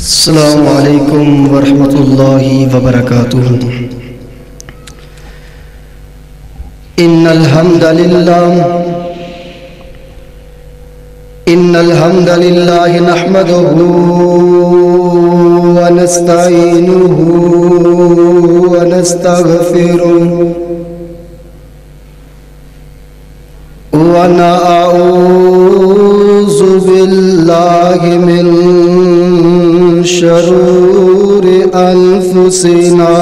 السلام علیکم ورحمۃ اللہ وبرکاتہ۔ ان الحمد للہ نحمده ونستعینه ونستغفره ونعوذ باللہ من شرور انفسنا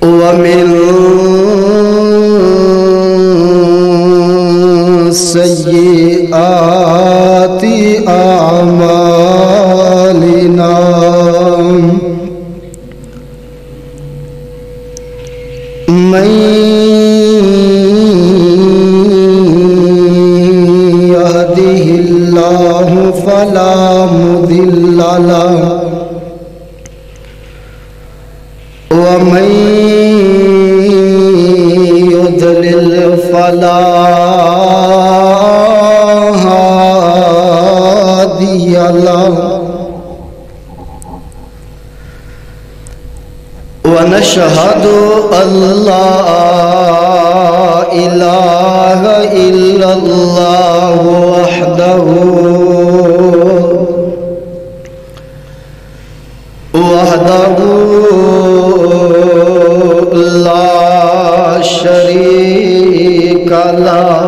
ومن سیئات اعمالنا، من يهده الله فلا مضل له ومن يضلل فلا هادي له، ونشهد أن لا إله إلا الله وحده لا شريك له،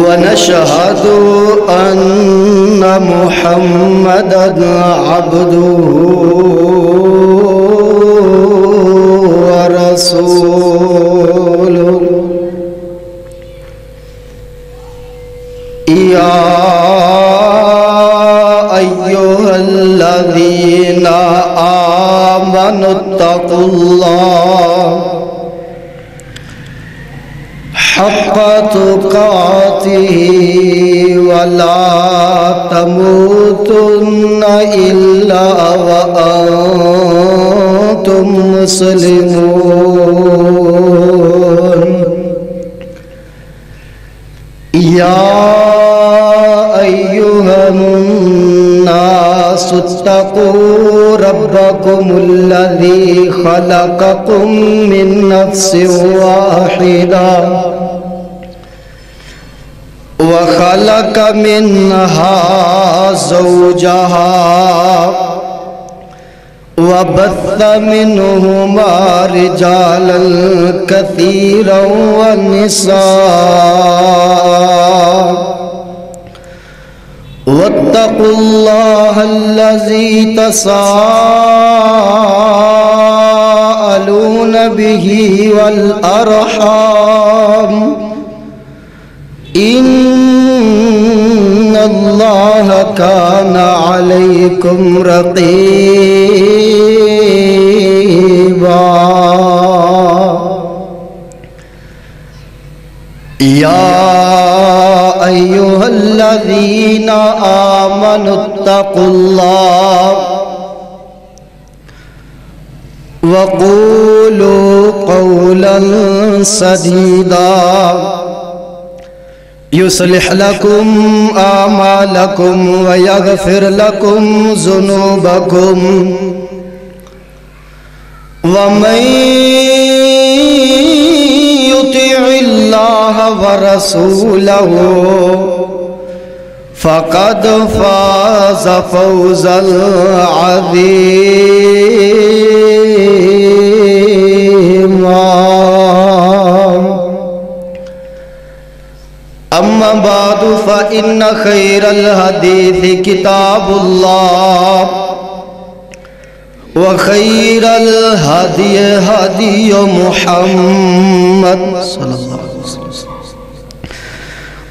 ونشهد أن محمدًا عبده ورسوله، يا أيها الذين آمنوا اتقوا الله حق تقاته ولا تموتن إلا وأنتم مسلمون، يا أيها الناس اتقوا ربكم الذي خلقكم من نفس واحدة وخلق منها زوجها وبث منهما رجالا كثيرا ونساء، واتقوا الله الذي تساءلون به والأرحام، إن الله كان عليكم رقيبا، يا أيها الذين آمنوا اتقوا الله وقولوا قولا سديدا يصلح لكم أعمالكم ويغفر لكم ذنوبكم، ومن يطع الله ورسوله فقد فاز فوزا عظيما، أما بعد فإن خير الحديث كتاب الله، وخير الهدي هدي محمد صلى الله عليه وسلم،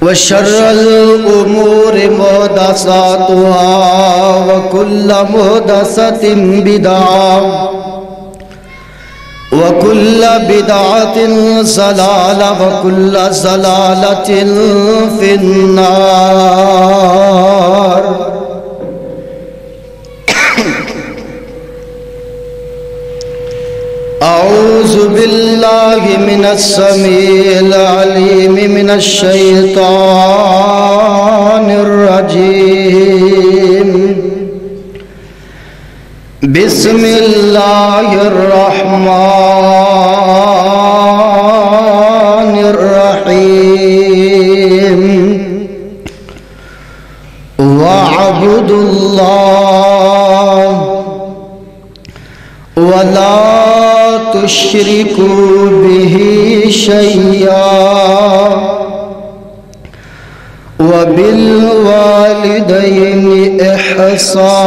وشر الأمور محدثاتها وكل محدثة بدعة وكل بدعة ضلالة وكل ضلالة في النار۔ أعوذ بالله من السميع العليم من الشيطان الرجيم بسم الله الرحمن الرحيم واعبدوا الله ولا تشركوا به شيئا وبالوالدين إحسانا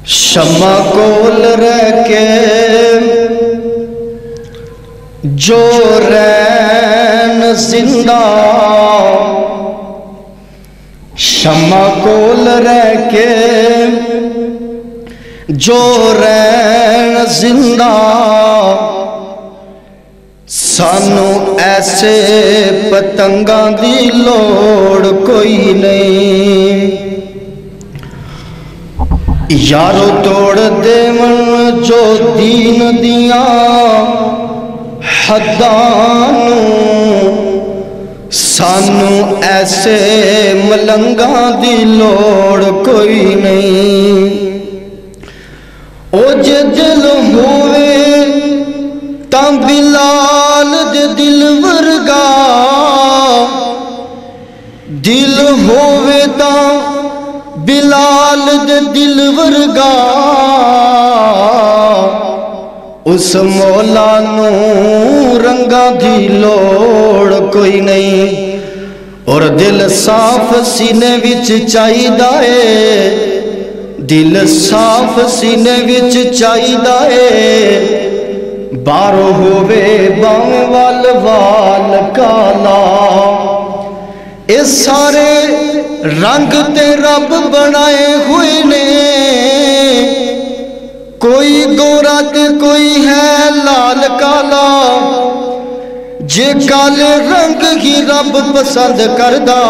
شمع کول رہ کے جو رین زندہ شمع کول رہ کے جو رین زندہ سانو ایسے پتنگاں دی لوڑ کوئی نہیں یارو توڑ دیون جو دین دیاں حدانو سانو ایسے ملنگاں دی لوڑ کوئی نہیں او جے دل ہوئے تاں بلال دے دل ورگا دل ہوئے تاں بلال دے دل ورگا اس مولا نو رنگا دی لوڑ کوئی نہیں اور دل صاف سینے وچ چاہی دائے دل صاف سینے وچ چاہی دائے بارو ہوئے بام وال وال کالا اس سارے رنگ تے رب بنائے ہوئے نے کوئی گورا تے کوئی ہے لال کالا جے کالے رنگ ہی رب پسند کردہ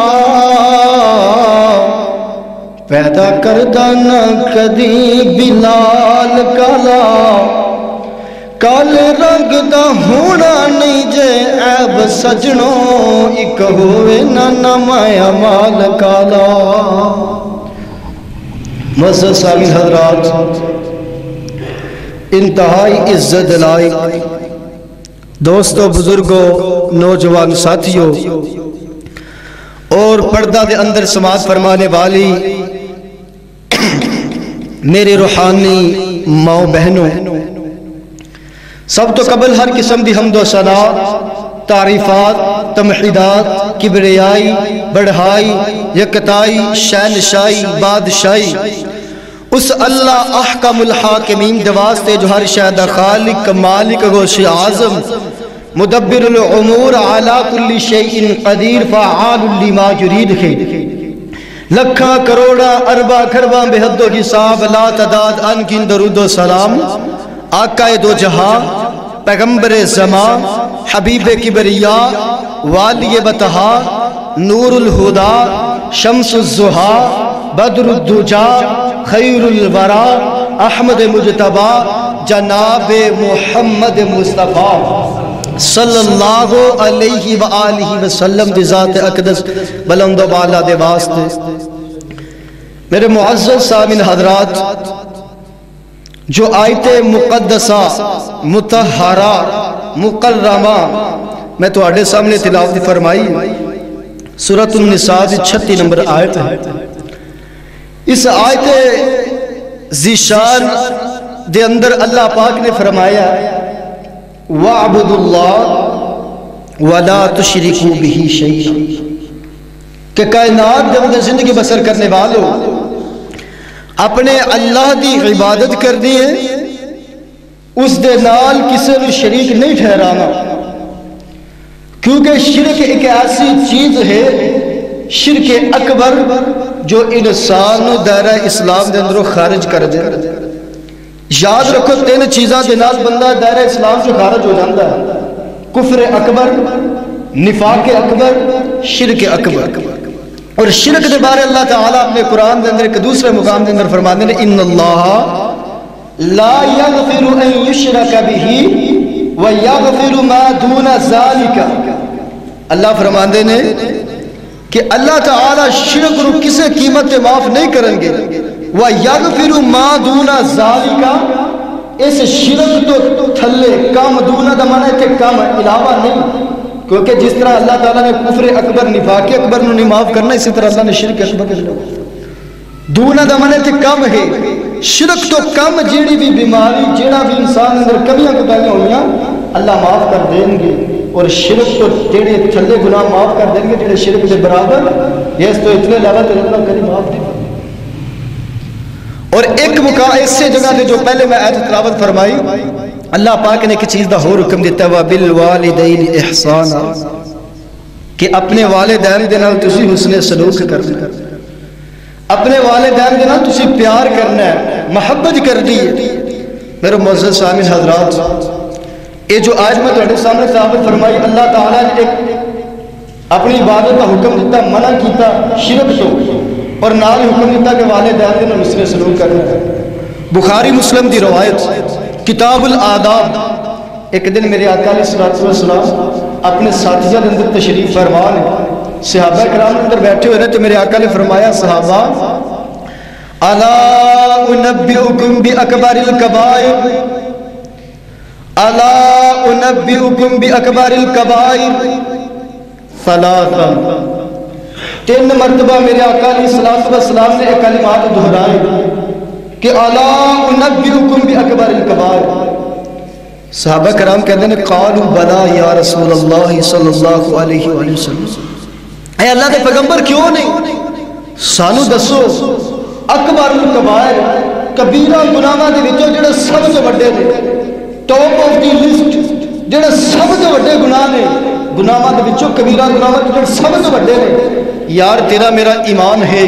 پیدا کردہ نہ کدی بلال کالا کالے رنگ دا ہونا نہیں جے عیب سجنوں ایک ہوئے نہ نمایا مال کالا معزز سامعین حضرات انتہائی عزت دلائی دوستو بزرگوں نوجوان ساتھیوں اور پردہ دے اندر سماعت فرمانے والی میرے روحانی ماں بہنوں سب تو قبل ہر قسم دی حمد و ثنا تعریفات تمحیدات کبریائی بڑھائی یکتائی شہنشائی بادشائی اس اللہ احکم الحاکمین دواستے جو ہر شہدہ خالق مالک غوث اعظم مدبر العمور علی کل شیء قدیر فعال لما یرید ہے لکھا کروڑا اربا کھربا بے حد و حساب لا تعداد ان کی درود و سلام آقا دو جہاں پیغمبر زمان حبیب کبریاء والی بتہا نور الہدا شمس الزہا بدر الدجا خیر الورا احمد مجتبہ جناب محمد مصطفیٰ صلی اللہ علیہ وآلہ وسلم دی ذات اقدس بلند و بالا دے واسطے میرے معزز سامعین حضرات جو آیت مقدسہ مطہرہ مکرمہ میں تو آڈے سامنے تلاوت فرمائی سورۃ النساء 36 نمبر آیت ہے اس آیت ذیشان دے اندر اللہ پاک نے فرمایا وَاعْبُدُوا اللَّهَ وَلَا تُشْرِكُوا بِهِ شَيْئًا کہ کائنات دے اندر زندگی بسر کرنے والوں اپنے اللہ دی عبادت کرنی ہے اس دے نال کسی نے شریک نہیں ٹھہرانا کیونکہ شرک ایک ایسی چیز ہے شرک اکبر جو انسان دائرہ اسلام دے اندروں خارج کر دے یاد رکھو تین چیزاں دے نال بندہ دائرہ اسلام جو خارج ہو جاندہ ہے کفر اکبر نفاق اکبر، شرک اکبر. اور شرک کے بارے اللہ تعالیٰ اپنے قرآن کے اندر ایک دوسرے مقام کے اندر فرماتے ہیں ان اللہ لا یغفر ان یشرک بہ ویغفر ما دون ذالک. اللہ فرماتے ہیں کہ اللہ تعالیٰ شرک رو کسے قیمت معاف نہیں کریں گے. ویغفر ما دون ذالک، اس شرک تو تھلے کام دون دا معنی کہ کام علاوہ نہیں، کیونکہ جس طرح اللہ تعالیٰ نے کفر اکبر نفاق اکبر نو نہیں معاف کرنا، اسی طرح اللہ نے شرک اکبر کے لئے دونا دا معنی تے کم ہے. شرک تو کم جیڑی بھی بیماری جیڑا بھی انسان اندر کمیاں کوتاہیاں ہوئیاں اللہ معاف کر دیں گے، اور شرک تو جیڑے تھلے گناہ معاف کر دیں گے جیڑے شرک دے برابر، یہ تو اتنے لیول تے اللہ کبھی معاف نہیں. اور ایک مقام اس سے جگہ دے جو پہلے میں آیت تلاوت فرمائی، اللہ پاک نے ایک چیز دا اور حکم دیتا ہے وَبِالْوَالِدَيْنِ إِحْسَانًا، کہ اپنے والدین دے نال تسی حسن سلوک کرنا، اپنے والدین دے نال تسی پیار کرنا ہے، محبت کرنی ہے. میرے معزز سامعین حضرات، یہ جو آج میں تہاڈے سامنے تلاوت فرمائی، اللہ تعالیٰ نے ایک اپنی عبادت کا حکم دیتا، منع کیتا شرک تو، اور نال حکم دیتا کہ والدین دے نال حسن سلوک کرنا ہے. بخاری مسلم دی روایت کتاب الآداب. ایک دن میرے آقا علیہ الصلوۃ والسلام اپنے ساتھیوں کے اندر تشریف فرما نے، صحابہ کرام اندر بیٹھے ہوئے تو میرے آقا نے فرمایا صحابہ الا انبئکم باکبر الکبائر، الا انبئکم باکبر الکبائر ثلاثا. 3 مرتبہ میرے آقا علیہ الصلوۃ والسلام نے یہ کلمات دہرائے کہ الا انبئکم باکبر الکبائر. صحابہ کرام کہتے ہیں قالوا بلا یا رسول اللہ صلی اللہ علیہ وآلہ وسلم، اے اللہ کے پیغمبر کیوں نہیں، سانو دسو اکبر الکبائر کبیرہ گناہاں دے وچوں جڑے سب تو بڑے نے، ٹاپ آف دی لسٹ جڑے سب تو بڑے گناہ نے، گناہاں دے وچوں کبیرہ گناہ جڑے سب تو بڑے نے. یار تیرا میرا ایمان ہے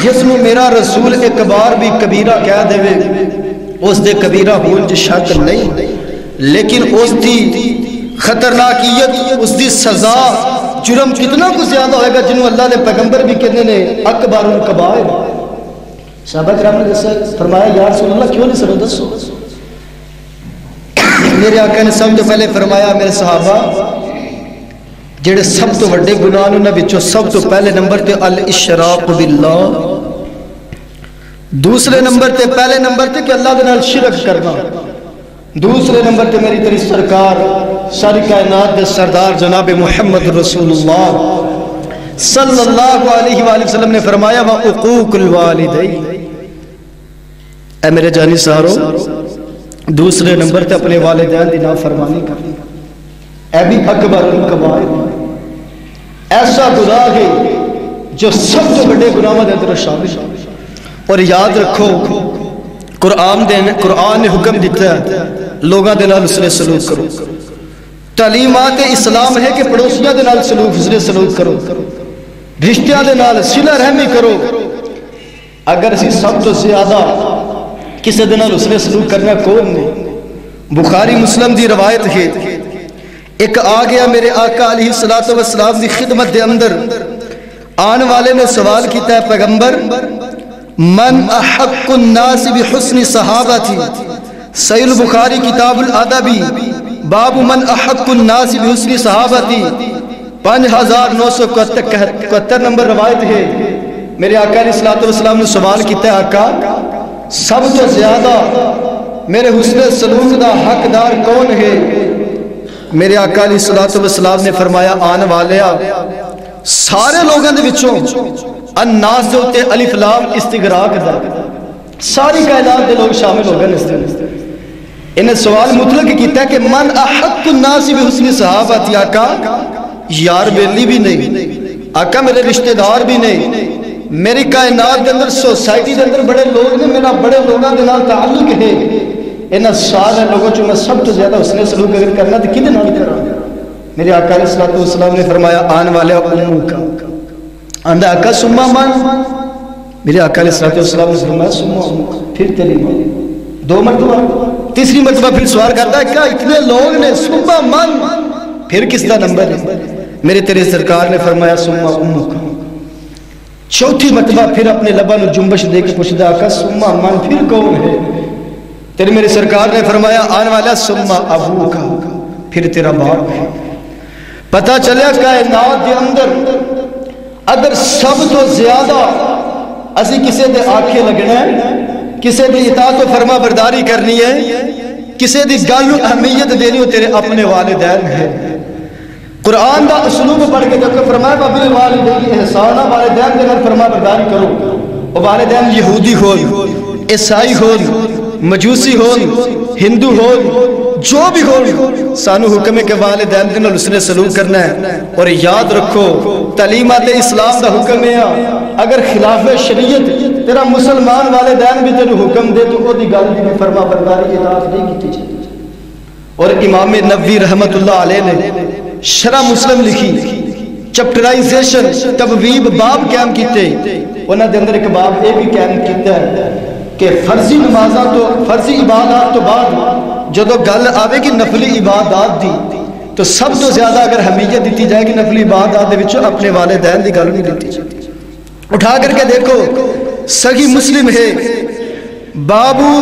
جس میں میرا رسول ایک بار بھی کبیرہ کہہ دے اس دے کبیرہ ہون جو شک نہیں، لیکن اس دی خطرناکیت، اس دی سزا، جرم کتنا کو زیادہ ہوئے گا جنہوں اللہ دے پیغمبر بھی کہنے نے اکبر الکبائر. صحابہ کرام نے فرمایا یا رسول اللہ کیوں نہیں سنو دسو. میرے آقا نے سب تو پہلے فرمایا میرے صحابہ جڑے سب تو بڑے گناہ انہاں وچوں سب تو پہلے نمبر تے الاشراق باللہ، دوسرے نمبر تے پہلے نمبر تے کہ اللہ دے نال شرک کرنا، دوسرے نمبر تے میری تیری سرکار ساری کائنات دے سردار جناب محمد رسول اللہ صلی اللہ علیہ وآلہ وسلم نے فرمایا وعقوق الوالدین. اے میرے جانی سہارو، دوسرے نمبر تے اپنے والدین دی نافرمانی کرنی، اے بھی اکبر الکبائر، ایسا گناہ ہے جو سب تو بڑے گناہوں دے اندر شامل ہے. اور یاد رکھو قرآن نے حکم دیتا ہے لوگاں دے نال حسن سلوک کرو. تعلیمات اسلام ہے کہ پڑوسیاں دے نال حسن سلوک کرو، رشتیاں دے نال صلہ رحمی کرو. اگر اسی سب تو زیادہ کسی دے نال حسن سلوک کرنا کون نہیں. بخاری مسلم دی روایت ہے، ایک آ گیا میرے آقا علیہ السلام دی خدمت دے اندر، آن والے نے سوال کیتا ہے پیغمبر من احق الناس بحسن صحابتی. صحیح البخاری کتاب الادبی باب من احق الناس بحسن صحابتی 5971 نمبر روایت ہے. میرے آقا علیہ السلام نے سوال کیتا ہے آقا سب تو زیادہ میرے حسن سلوک دا حقدار کون ہے؟ میرے آقا علیہ السلام نے فرمایا آن والیا سارے لوگوں دے وچوں الناس دے ہوتے الف لام استغراق دا ساری کائنات دے لوگ شامل ہو گئے اس دن. انہیں سوال مطلق کیتا ہے کہ من احق الناس بحسن صحابتی. آقا یار بیلی بھی نہیں، آقا میرے رشتہ دار بھی نہیں، میری کائنات دے اندر سوسائٹی دے اندر بڑے لوگ نے، میرا بڑے لوگوں دے نال تعلق ہے، انہاں سارے لوگوں چوں میں سب تو زیادہ حسن سلوک اگر کرنا تو کدے نال کراں؟ میرے آقا علیہ السلام نے فرمایا آن والے اموں کا. آندا آقا سما من؟ میرے آقا علیہ السلام نے فرمایا سما اموں کا. پھر تیری ماں. 2 مرتبہ، تیسری مرتبہ پھر سوال کرتا ہے کیا اتنے لوگ نے سما من؟ پھر کس دا نمبر ہے؟ میرے تیرے سرکار نے فرمایا سما امک. چوتھی مرتبہ پھر اپنے لبا نو جنبش دے کے پوچھدا آقا سما من پھر کون ہے؟ تیرے میرے سرکار نے فرمایا آنے والا سما ابو کا، پھر تیرا باپ ہے. پتہ چلیا کائنات دے اندر اگر سب تو زیادہ اسی کسے دے آنکھیں لگنا ہے، کسے دی اطاعت و فرما برداری کرنی ہے، کسے دی گل اہمیت دینی ہو، تیرے اپنے والدین ہیں. قرآن دا اسلوب پڑھ کے دیکھو فرمایا بابل والدین احسانہ، والدین دے گھر فرما برداری کرو. اور والدین یہودی ہون، عیسائی ہون، مجوسی ہون، ہندو ہون، جو بھی ہون، سانو حکم ہے کہ والدین دے نال اس نے سلوک کرنا ہے. اور یاد رکھو تعلیمات اسلام دا حکم ہے اگر خلاف شریعت تیرا مسلمان والدین بھی تیرے حکم دے تو وہ دی گل دی فرما برداری اطاعت نہیں کی جائے. اور امام نووی رحمت اللہ علیہ نے شرح مسلم لکھی، چپٹرائزیشن تبویب باب قائم کیتے. انہاں دے اندر ایک باب یہ بھی قائم کیتا ہے کہ فرضی نمازاں تو فرضی عبادات تو بعد جدو گل آوے گی نفلی عبادات دی تو سب تو زیادہ اگر اہمیت دیتی جائے گی نفلی عبادات دے وچوں اپنے والدین دی گل نہیں دیتی جائے. اٹھا کر کے دیکھو صحیح مسلم ہے بابو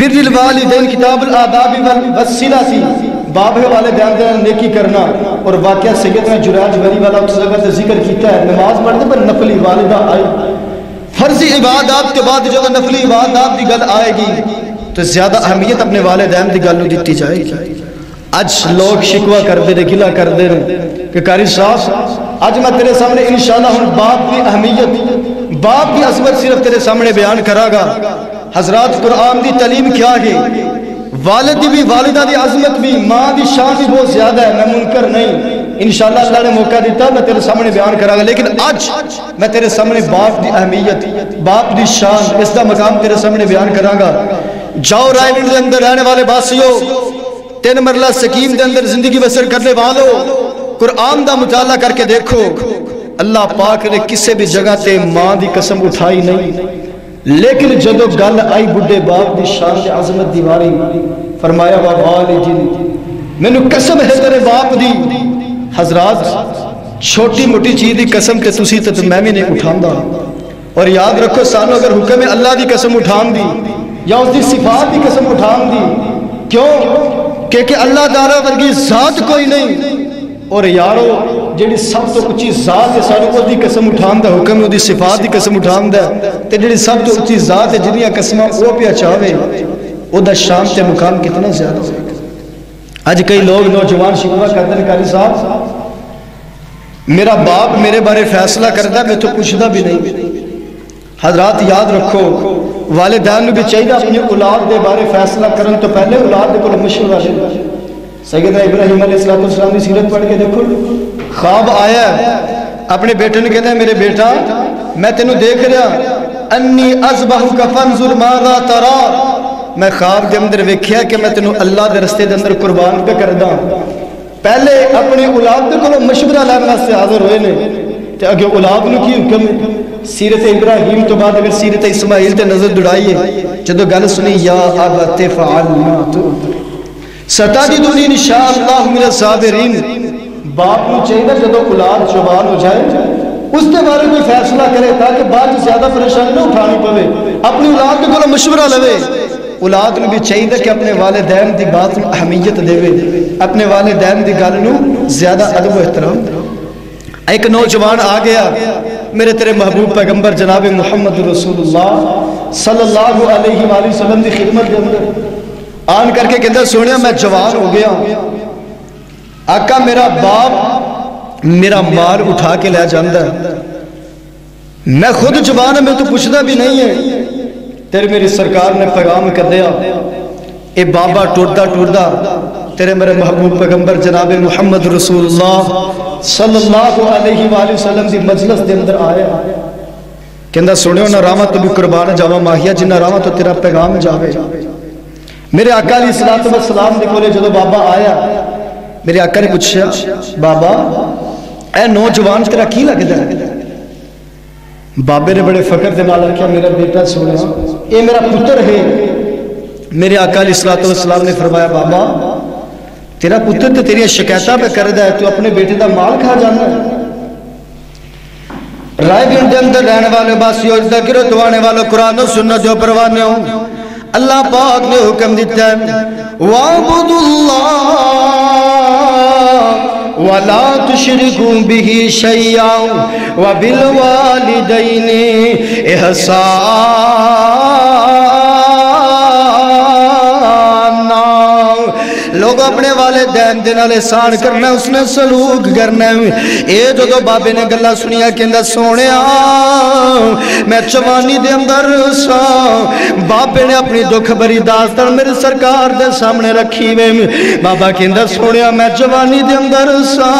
بر الوالدین کتاب الآداب والصلہ سی باب ہے والدین دے نیکی کرنا. اور واقعہ سیدنا جراج ولی والا اس جگہ سے ذکر کیتا ہے نماز پڑھتے پر نفلی والدہ آئی. فرضی عبادات کے بعد جب نفلی عبادات دی گل آئے گی تو زیادہ اہمیت اپنے والدین دی گل دیتی جائے گی. اج لوگ شکوہ کر دے رہے گلہ کر دے رہے کہ قاری صاحب اج میں تیرے سامنے انشاءاللہ ہوں باپ کی اہمیت باپ کی عظمت صرف تیرے سامنے بیان کرا گا. حضرات قرآن دی تعلیم کیا ہے؟ والد بھی والدہ دی عظمت بھی ماں دی شان بھی بہت زیادہ ہے. میں منکر نہیں، انشاءاللہ اللہ نے موقع دیتا میں تیرے سامنے بیان کرا گا. لیکن آج میں تیرے سامنے باپ دی اہمیت باپ دی شان اس دا مقام تیرے سامنے بیان کرا گا. جاؤ رائے گنج دے اندر رہنے والے باسیوں، 3 مرلہ سکیم دے اندر زندگی بسر کرنے والوں، قرآن دا مطالعہ کر کے دیکھو اللہ پاک نے کسی بھی جگہ تے ماں دی قسم اٹھائی نہیں. لیکن جدو گل آئی بڑھے باپ دی شان دی عظمت دیواری فرمایا والدین میں قسم ہے تیرے باپ دی. حضرات چھوٹی موٹی چیز دی قسم تے تسی تے میں بھی نہیں اٹھان دا. اور یاد رکھو سانو اگر حکم ہے اللہ دی قسم اٹھان دی یا اس دی صفات دی قسم اٹھان دی، کیوں کہ اللہ تعالیٰ ورگی ذات کوئی نہیں. اور یارو جیڑی سب تو اچھی ذات ہے سانو اس دی قسم اٹھان دا حکم ہے، اس دی صفات دی قسم اٹھان دا. تے جیڑی سب تو اچھی ذات ہے جنیاں قسمہ وہ پہ چاہوے او دا شان تے مقام کتنا زیادہ ہوئے. آج کئی لوگ نوجوان شکوہ کرتے ہیں قاری صاحب میرا باپ میرے بارے فیصلہ کرتا ہے میں تو پوچھتا بھی نہیں. حضرات یاد رکھو والدین بھی چاہیے اپنی اولاد دے بارے فیصلہ کرن تو پہلے اولاد دے کو مشورہ لے. سیدنا ابراہیم علیہ السلام کی سیرت پڑھ کے دیکھو خواب آیا اپنے بیٹے نے کہتا ہے میرے بیٹا میں تینوں دیکھ رہا انی اذبحک فانظر ماذا ترى. میں خواب کے اندر ویکھیا کہ میں تینوں اللہ دے رستے دے اندر قربان پہ کردا. پہلے اپنی اولاد دے کو مشورہ لینا سے حاضر ہوئے نے تے اگے اولاد نو کی حکم ہے. سیرت ابراہیم تو بعد اگر سیرت اسماعیل تے نظر دڑائیے جدو گل سنی یا ابت فعل ما تؤمر ستجدنی ان شاء اللہ من الصابرین. باپ کو چاہیے جدو اولاد جوان ہو جائے اس کے بارے کوئی فیصلہ کرے تاکہ بعد زیادہ پریشانی نہ اٹھانی پوے، اپنی اولاد کو مشورہ لوے. اولاد نے بھی چاہیے کہ اپنے والدین دی بات میں اہمیت دے، اپنے والدین دی گل نو زیادہ ادب و احترام دے. ایک نوجوان آ گیا میرے تیرے محبوب پیغمبر جناب محمد رسول اللہ صلی اللہ علیہ وآلہ وسلم دی خدمت دے اندر آن کر کے کہتا سونیا میں جوان ہو گیا آقا میرا باپ میرا مال اٹھا کے لے جاندہ ہے، میں خود جوان ہے میں تو پوچھتا بھی نہیں ہے. تیرے میری سرکار نے پیغام کر دیا اے بابا ٹوٹا ٹوٹا تیرے میرے محبوب پیغمبر جناب محمد رسول اللہ صلی اللہ علیہ وآلہ وسلم دی مجلس دے اندر آیا کہندہ سنیو نہ راما تو بھی قربان جاوا ماہیا جنہ راما تو تیرا پیغام جاوے. میرے آقا علیہ السلام دے کولے جدو بابا آیا میرے آقا نے پوچھا بابا اے نوجوان تیرا کی لگتا ہے؟ بابے نے بڑے فخر دے نال رکھا میرا بیٹا سونا اے میرا پتر ہے. میرے آقا علیہ السلام نے فرمایا بابا تیرا پتر تو تیری شکایتہ پہ کر دا ہے، تو اپنے بیٹے دا مال کھا جانا ہے۔ رائے گن دے اندر رہنے والے باسی اور ذکر دعانے والے قرآن و سنت جو پروانے ہوں، اللہ پاک نے حکم دیتا ہے وَعْبُدُ اللَّهَ وَلَا تُشْرِكُوا بِهِ شَيْئًا وَبِالْوَالِدَيْنِ إِحْسَانًا۔ لوگ اپنے والدین دے نال احسان کرنا ہے، اس نے سلوک کرنا ہے۔ اے جو دو بابے نے گلہ سنیا کہ اندر سونے میں جوانی دے اندر سا، بابے نے اپنی دکھ بری داستان میرے سرکار دے سامنے رکھی میں، بابا کہ اندر سونے میں جوانی دے اندر سا،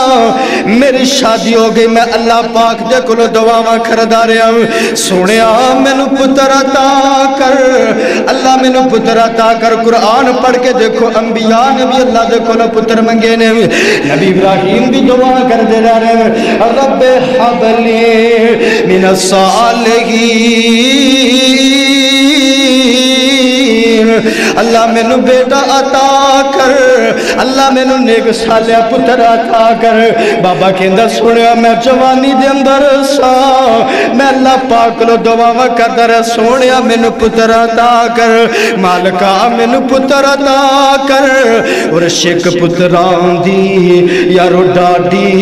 میری شادی ہو گئی، میں اللہ پاک دے کلو دعاواں کردہ رہا ہوں، سونے میں نو پتر عطا کر، اللہ میں نو پتر عطا کر۔ قرآن پڑھ کے دیکھو انبیاء نے بھی اللہ دے کلو پتر منگے نے، نبی ابراہیم بھی دعا کر دے رہے ہیں رب حبلی من الصالحین، اللہ میں نو بیٹا عطا کر، اللہ میں نو نیک صالح پتر عطا کر۔ بابا کہندہ سنیا میں جوانی دے اندر سا، میں اللہ پاک لو دعا کر در سنیا میں نو پتر عطا کر، مالکا میں نو پتر عطا کر، اور شک پتران دی یارو ڈاڈی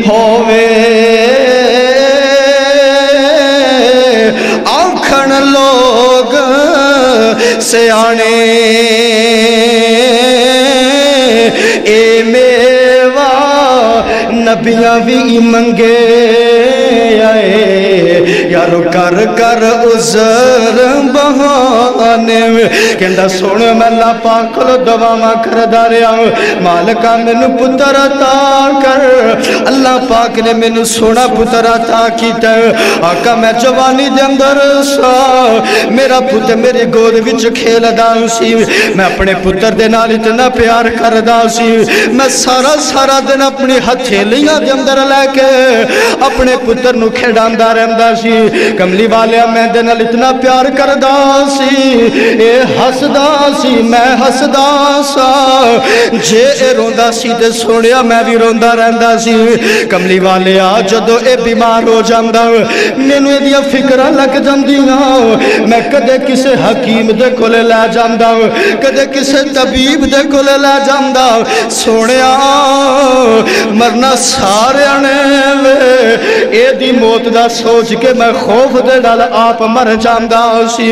ہووے آنکھن لوگ سیانے اے میوہ نبیاں بھی منگے آئے، یارو کر کر عذر بہانے کہندہ سونے میں اللہ پاک لو دعا کر داریا مالکہ میں نو پتر عطا کر، اللہ پاک نے میں نو سونا پتر عطا کیتا ہے۔ آقا میں جوانی دے اندر سا، میرا پتر میری گود وچ کھیل دا سی، میں اپنے پتر دے نال اتنا پیار کر دا سی، میں سارا دن اپنی ہتھیلیاں دے اندر لے کے اپنے پتر نو کھڑاندہ رہندا سی، کملی والے میں دے نال اتنا پیار کر دا سی، اے ہسدا سی میں ہسدا سا، جے اے روندہ سی دے سوڑیا میں بھی روندہ رہندا سی۔ کملی والے جدو اے بیمار ہو جاندہ میں نو دیا فکرہ لگ جاندیاں، میں کدے کسے حکیم دے کولے لے جاندہ، کدے کسے طبیب دے کولے لے جاندہ، سوڑیا مرنا سارے آنے اے دی موت دا سوچ کے میں خوف دے ڈال آپ مر جاندہ سی،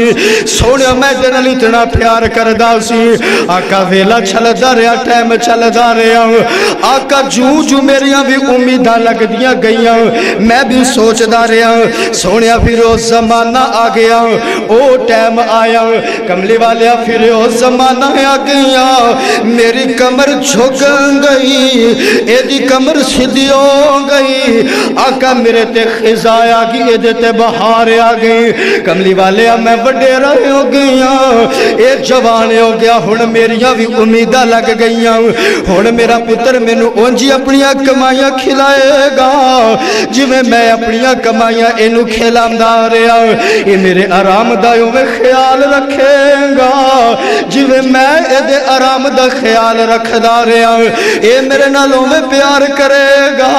سوڑیا میں دے نال اتنا پیار کردہ سی۔ آقا ویلا چل دا رہا ٹائم چل دا رہا، آقا جو میریاں بھی امیدہ لگ دیا گئیاں، میں بھی سوچ دا رہا، سوڑیا پھر وہ زمانہ آ گیا، او ٹائم آیا، کملی والیا پھر وہ زمانہ آ گیا، میری کمر جھک گئی، اے دی کمر سدھی ہو گئی، آقا میرے تے خزائے آگئی، اے دیتے بہار آگئی، کملی والے میں بڑے رہے ہو گئیاں، اے جوانے ہو گیا، ہون میریاں بھی امیدہ لگ گئیاں، ہون میرا پتر میں نو اونجی اپنیاں کمائیاں کھلائے گا، جی میں اپنیاں کمائیاں اینو کھلام دا رہا، اے میرے آرام دائیوں میں خیال رکھے گا، جی میں اے دے آرام دا خیال رکھ دا رہا، اے میرے نالوں میں پیار کرے گا،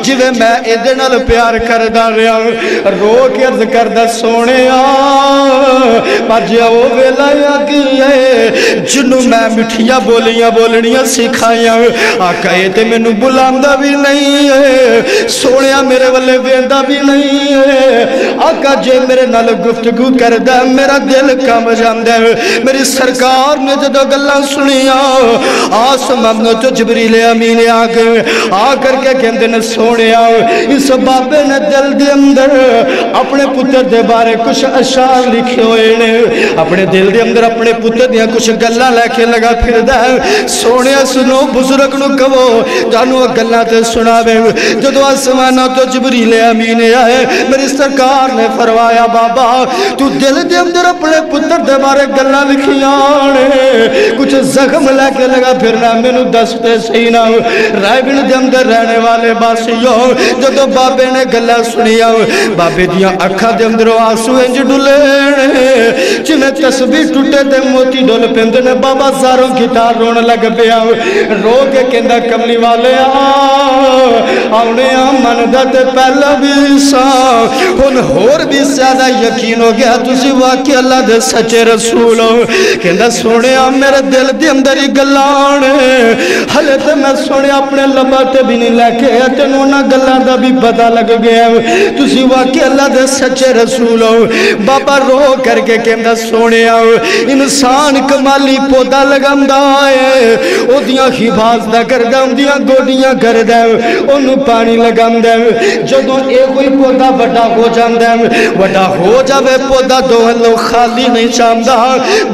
جی میں اے دے نال پیار کر دا رہا، رو کے عرض کر دا سونے پاجیا وہ ویلا یا گئے جنو میں مٹھیاں بولنیاں سکھائیاں، آقا اے تے میں نو بلاندہ بھی نہیں ہے، سوڑیا میرے والے ویندہ بھی نہیں ہے، آقا جے میرے نال گفتگو کر دا میرا دل کام جاندہ ہے۔ میری سرکار نے جدو گلہ سنیا، آسمان تو جبریل امین آگے آ کر کے کہندے نے سوڑیا اس بابے نے دل دے اندر اپنے پتر دے بارے کچھ اشعار لکھے ہوئے نے، اپنے دل دے اندر اپنے پتر دیا کچھ گلہ لے کے لگا پھر دا سوڑیا سنو بزرگ نو کہو جانو گلہ تے سناوے، جدو آسمانہ تو جبریل امین آئے، میری سرکار نے فرمایا بابا تو دل دے اندر اپنے پتر دے بارے گلہ لکھیانے، کچھ زخم لے کے لگا پھرنا میں نو دستے سینہ، رائے بن دے اندر رہنے والے باسیوں جدو بابے نے گلہ سنیا بابے دیاں اکھا دے اندروں آنسو انج ڈلے چنے تسبیح ٹوٹے دے موتی ڈول پیندے نے بابا زاروں گٹار رون لگ پیا رو کے کہندا کملی والے آنے آمندہ تے پہلا بھی سا ان ہور بھی زیادہ یقین ہو گیا تسی واقعی اللہ دے سچے رسول ہو کہندا سونے میرے دل دے اندر ہی گلان حلے تے میں سونے اپنے لباتے بھی نہیں لے کے تینوں نہ گلان دا بھی پتہ لگ گیا تسی واقعی اللہ دے سچے رسول ہو بابا رو کر کے کہندا سونے انسان کمالی پودا لگاندہ ہے او دیاں حفاظ دا کر گا دیاں گوڑیاں کر دے انہوں پانی لگاندہ جدوں ایک کوئی پودا بڑا ہو جاندہ وڈا ہو جاوے پودا دو ہلو خالی نہیں جامدہ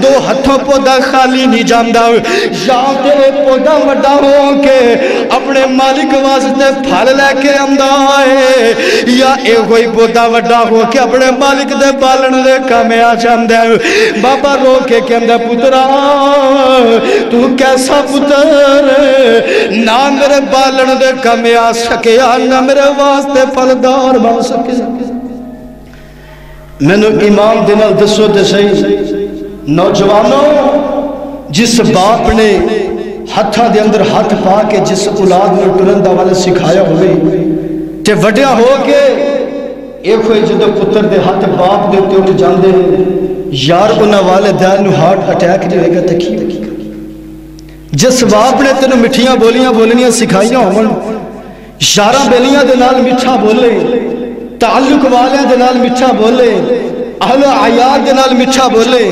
دو ہتھوں پودا خالی نہیں جامدہ یا تیرے پودا وڈا ہو کے اپنے مالک واسطے پھل لے کے آمدہ ہے یا ایک کوئی پودا وڈا ہو کے اپنے مالک دے بالن دے کامے آ جاندہ بابا رو کے اندہ پترا تو کیسا پتر نہ میرے بالن دے کامے آ سکے نہ میرے واسطے پھلدار بن سکے میں نے امام دنال دسو دے صحیح نوجوانوں جس باپ نے ہتھا دے اندر ہاتھ پا کے جس اولاد میں ٹرندہ والے سکھایا ہوئے تے وڈیا ہو کے ایک ہوئے جدو پتر دے ہاتھ باپ دے اٹھ جاندے یار انہا والدین نو ہارٹ اٹیک جو ہے گا تکیب جس باپ نے تینوں مٹھیاں بولیاں سکھائیاں ہوں یاراں بیلیاں دے نال مٹھا بولے تعلق والے دے نال مٹھا بولے اہل عیار دے نال مٹھا بولے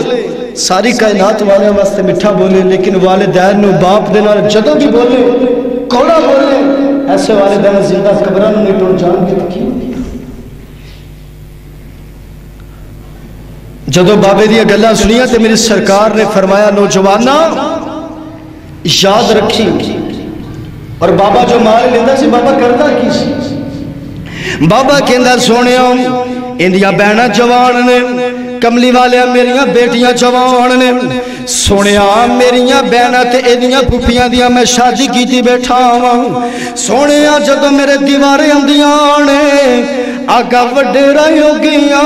ساری کائنات والے واسطے مٹھا بولے لیکن والدین نو باپ دے نال جدو بھی بولے کوڑا بولے ایسے والدین زندہ قبران نے ٹوڑ جان کے تکیب جدو بابے دیا گلہ سنیا تے میری سرکار نے فرمایا نوجوانہ یاد رکھی اور بابا جو مال لیندہ سی بابا کردہ کی سی بابا کہندہ سونے اندیا بینہ جوان نے کملی والے میریاں بیٹیاں جوان نے سونے میریاں بینہ تے ایدیاں پھوپیاں دیا میں شادی کی تھی بیٹھا ہوں سونے جدو میرے دیوارے اندیاں نے آگا وڈے رائے ہو گئیاں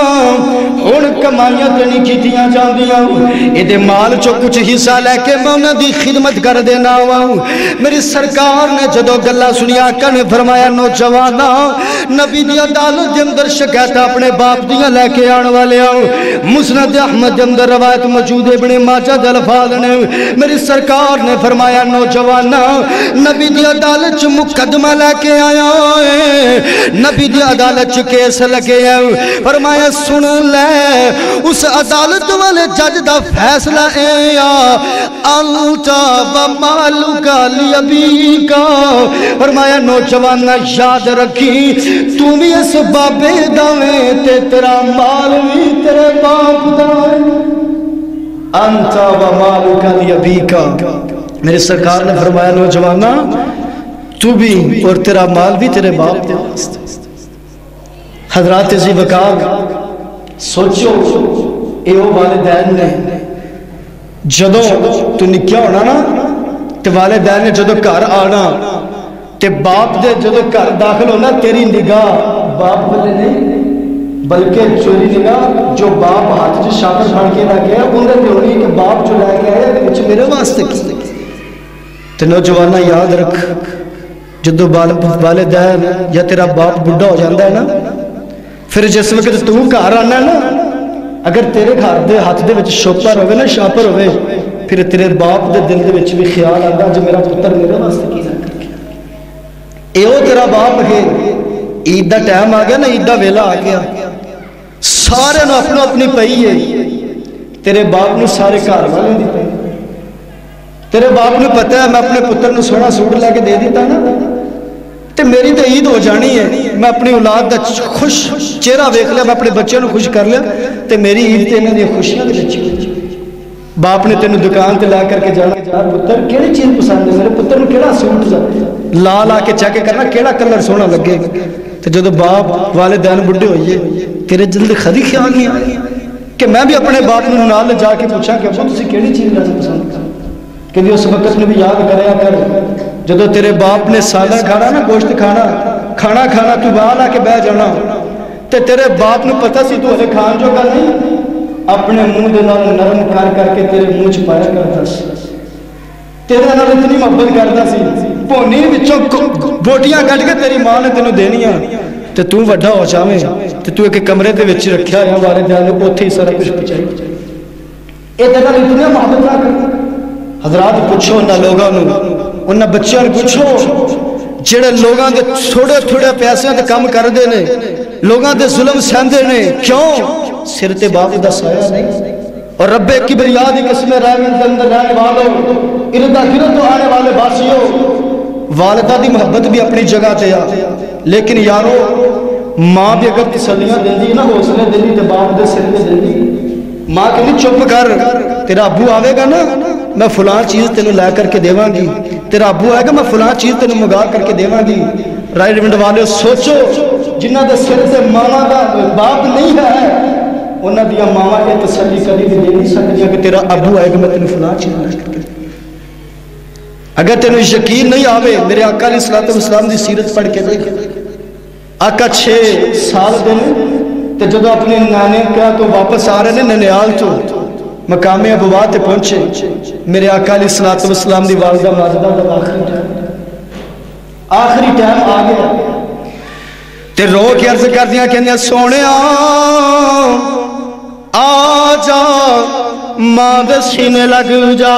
ان کمائیاں تنی کیتیاں جان دیاں ایدے مال چو کچھ حصہ لے کے میں انہیں دی خدمت کر دینا ہوں میری سرکار نے جدو گلہ سنیا آقا نے فرمایا نوجوانا نبی دیا دالو دے اندر شکایتا اپنے باپ دیا لے کے آن والے آؤں مسند احمد دے اندر روایت موجود ابن ماجہ دے الفاظ نے میری سرکار نے فرمایا نوجوانا نبی دیا عدالت مقدمہ لے کے آیا ہے نبی دیا عدالت کیس لگے ہیں فرمایا سن لے اس عدالت والے جج دا فیصلہ اے یا انتا و مالکا لیبی کا فرمایا نوجوانہ یاد رکھی تو بھی اس بابے داویں تے تیرا مال بھی تیرے باپ داویں انتا و مالکا لیبی کا میرے سرکار نے فرمایا نوجوانہ تو بھی اور تیرا مال بھی تیرے باپ داویں حضرات عزیز وقار سوچو ایو والدین نے جدو تو نکیا ہونا نا تے والدین نے جدو گھر آنا تے باپ دے جدو گھر داخل ہونا تیری نگاہ باپ والے نہیں بلکہ چوری نگاہ جو باپ ہاتھ جو شاپر پھاڑ کے لے گیا ان نے ہونی کہ باپ جو لے گیا ہے کچھ میرے واسطے کی تے نوجوانہ یاد رکھ جدو والدین یا تیرا باپ بڑھا ہو جاندہ ہے نا پھر جس وقت تو گھر آنا ہے نا اگر تیرے گھر دے ہاتھ دے وچ شوپر ہوئے نا شاپر ہوئے پھر تیرے باپ دے دل دے وچ بھی خیال آتا جو میرا پتر میرے واسطے کی نہ کر گیا ایو تیرا باپ ہے عید دا ٹائم آ گیا نا عید دا ویلا آ گیا سارے نو اپنا اپنی پئی ہے تیرے باپ نے سارے گھر والے دی پئی تیرے باپ نے پتہ ہے میں اپنے پتر نے سونا سوٹ لے کے دے دیتا نا تے میری تو عید ہو جانی ہے میں اپنی اولاد دا خوش چہرہ دیکھ لیا میں اپنے بچے نو خوش کر لیا تے میری عید تے انہیں دی خوشیاں دے بچی باپ نے تینوں دکان تے لا کر کے جانا جار پتر کیڑی چیز پسند ہے میرے پتر نو کیڑا سوٹ لا کے چیک کرنا کیڑا کلر سونا لگے تے جدو باپ والدین بڑھے ہوئیے تیرے جلد خدی خیال نہیں آیا کہ میں بھی اپنے باپ نو نال جا کے پوچھا کہ ابو تسی کیڑی چیز لازم پسند کر کہ اس وقت میں بھی یاد کریا کر جدو تیرے باپ نے سالن کھانا نا گوشت کھانا تو باہر آ کے بہ جانا تے تیرے باپ نے پتہ سی تو ہلے کھان جو کر نہیں اپنے منہ دے نال نرم کر کے تیرے منہ چ پایا کرتا سی تیرے نال اتنی محبت کرتا سی پونی وچوں بوٹیاں کٹ کے تیری ماں نے تینوں دینیاں تے تو وڈا ہو جاویں تے تو ایک کمرے دے وچ رکھیا ہے والدین نے اوتھے ہی سارا کچھ پچائی اے تیرے نال اتنی محبت نہ کر حضرات پوچھو انہاں لوگاں نوں انہاں بچیاں نوں پوچھو جڑے لوگاں دے تھوڑے پیسے تے کام کردے نے لوگاں دے ظلم سہندے نے کیوں سر تے باپ دا سایہ نہیں اور رب کبریا دی قسم رحمت دے اندر رہنے والوں ارد گرد تو آنے والے باسیوں والدہ دی محبت بھی اپنی جگہ تے آ لیکن یارو ماں بھی اگر تسلیاں دیندی نہ حوصلے دیندی تے باپ دے سر تے دیندی ماں کہ نہیں چپ کر تیرا ابو آوے گا نا میں فلاں چیز تینوں لے کر کے دیواں گی تیرا ابو آئے گا میں فلاں چیز تینوں منگا کر کے دیواں گی رائٹ ونڈ والے سوچو جنہ دے سر سے ماما دا باپ نہیں ہے انہاں دیا ماما یہ تسلی کبھی بھی دے نہیں سکتی کہ تیرا ابو آئے گا میں تینوں فلاں چیز لے کر کے اگر تینوں یقین نہیں آوے میرے آقا علیہ الصلوۃ والسلام دی سیرت پڑھ کے دیکھ آقا 6 سال دے تے جدو اپنے نانے کا تو واپس آ رہے نے ننیال تو مقام ابوا تے پہنچے میرے آقا علیہ الصلوۃ والسلام دی والدہ ماجدہ دا آخری ٹائم آ گیا تے رو کے عرض کر دیا کہنے سونیا آ جا ماں دے سینے لگ جا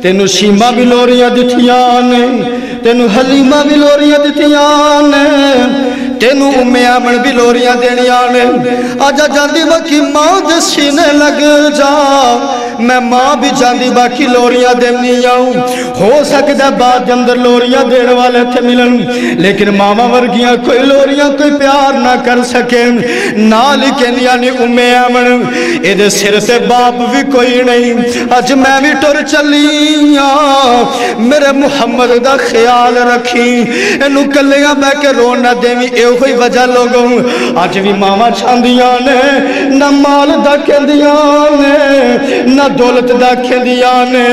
تینو شیمہ بھی لوریاں دتھیاں نے تینو حلیمہ بھی لوریاں دتھیاں نے تینو امی آمن بھی لوریاں دینیاں نے آجا جاندی باقی ماں دے سینے لگ جا میں ماں بھی جاندی باقی لوریاں دینیاں ہو سکتا بعد جندر لوریاں دین والے تھے ملن لیکن ماما ورگیاں کوئی لوریاں کوئی پیار نہ کر سکے نال کہنیاں نے امی آمن ایدے سر سے باپ بھی کوئی نہیں آج میں بھی ٹر چلیاں میرے محمد دا خیال رکھی انہوں کلیاں بے کے رونا دیوی ایو کوئی وجہ لوگوں آج بھی ماما چھاندیاں نے نہ مال دا کھندیاں نے نہ دولت دا کھندیاں نے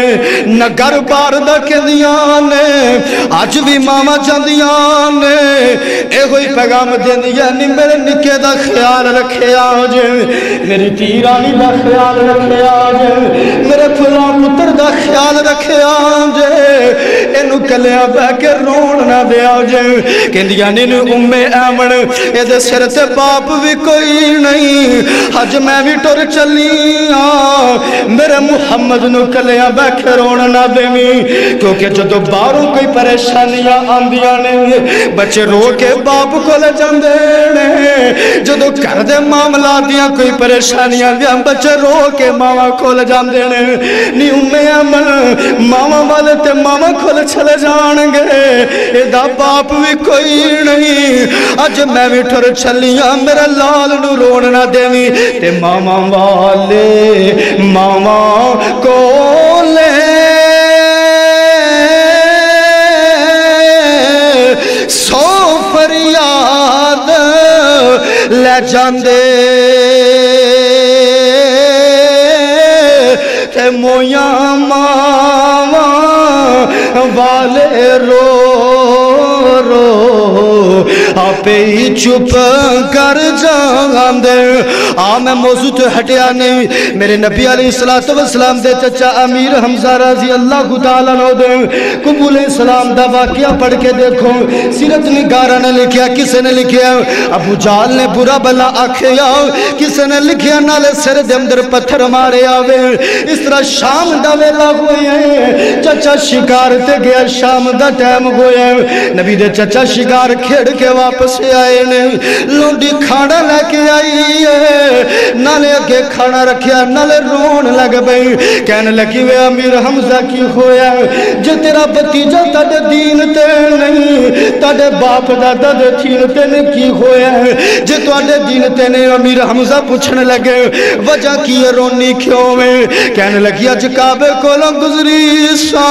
نہ گھر بار دا کھندیاں نے آج بھی ماما چھاندیاں نے ایو کوئی پیغام دیندیاں نہیں میرے نکے دا خیال رکھے آج میری تیرانی دا خیال رکھے آج میرے پھلا پتر دا خیال رکھے آج انہوں کلیاں بے کے رون نہ دے آج کہندیاں نے امی ایمن ایدے سر تے باپ بھی کوئی نہیں آج میں بھی ٹر چلیاں میرے محمد نو کلیاں بے کے رون نہ دے کیونکہ جدو باروں کوئی پریشانیاں آندیاں نے بچے رو کے باپ کو لے جاندے نے جدو کر دے معاملات دیاں کوئی پریشانیاں دیاں بچے رو کے ماما کو لے جاندے نے نی امی ایمن ماما والے تے ماما کو لے چلے جانگے ایدہ باپ بھی کوئی نہیں آج میں بھی ٹھر چلیاں میرا لال نو رون نہ دیوی تے ماما والے ماما کو لے سو فریاد لے جاندے تے مویاں ماما والے رو آپ ہی چپ کر جاندے میں موضوع تو ہٹیا نہیں میرے نبی علیہ السلام دے چچا امیر حمزہ رضی اللہ تعالیٰ نو دے قبول اسلام دا واقعہ پڑھ کے دیکھو سیرت نگارہ نے لکھیا کسے نے لکھیا ابو جال نے برا بلا آکھیا کسے نے لکھیا نالے سر دے اندر پتھر مارے آوے اس طرح شام دا ویلا ہوئے ہیں چچا شکار تے گیا شام دا ٹائم ہوئے ہیں نبی دے چچا شکار کھیڑ کے واپس آئے نے لونڈی کھانا لے کے آئی ہے نالے اگے کھانا رکھیا نالے رون لگ بئی کہنے لگی وے امیر حمزہ کی ہویا جو تیرا بتیجہ تڑ دین تے نہیں تاڑے باپ دادا دے تھین تینے کی ہویا ہے جے تاڑے دین تینے امیر حمزہ پوچھنے لگے وجہ کی رونی کیوں میں کہنے لگی اج کعبے کولوں گزری سا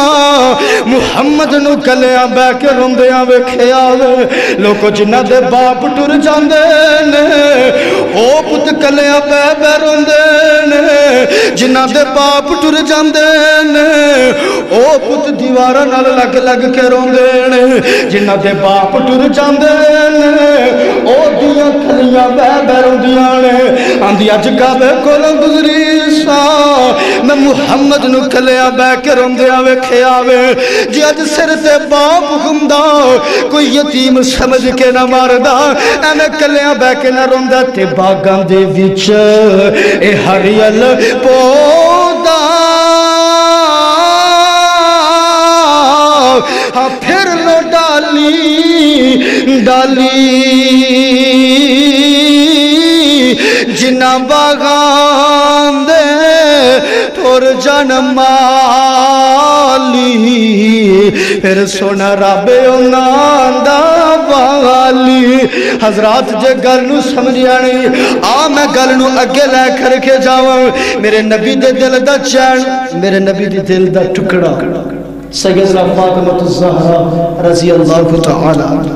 محمد نو کلیاں بے کے روندیاں ویکھے آوے لوگو جنہ دے باپ ٹر جاندے نے او پت کلیاں بے بے روندے نے جنہ دے باپ ٹر جاندے نے او پت دیوارہ نال لگ لگ کے روندے نے جنہ دے باپ ٹر جاندے نے او دیاں کلیاں بے بے روندیاں نے آندھی اج کعبے کولوں گزری سا میں محمد نو کلیاں بے کے روندیاں ویکھے آوے جی اج سر تے باپ ہوندا کوئی یتیم سمجھ کے نہ ماردا ایویں کلیاں بے کے نہ روندا تے باغاں دے وچ اے ہریل پودا ہاں پھر لو ڈالی ڈالی جنہ باغاں دے ٹور جان مالی پھر سونا رب انہاں دا والی حضرات جے گل نو سمجھیا نہیں آ میں گل نو اگے لے کر کے جاواں میرے نبی دے دل دا چین میرے نبی دے دل دا ٹکڑا سیدنا فاطمہ الزہرا رضی اللہ تعالی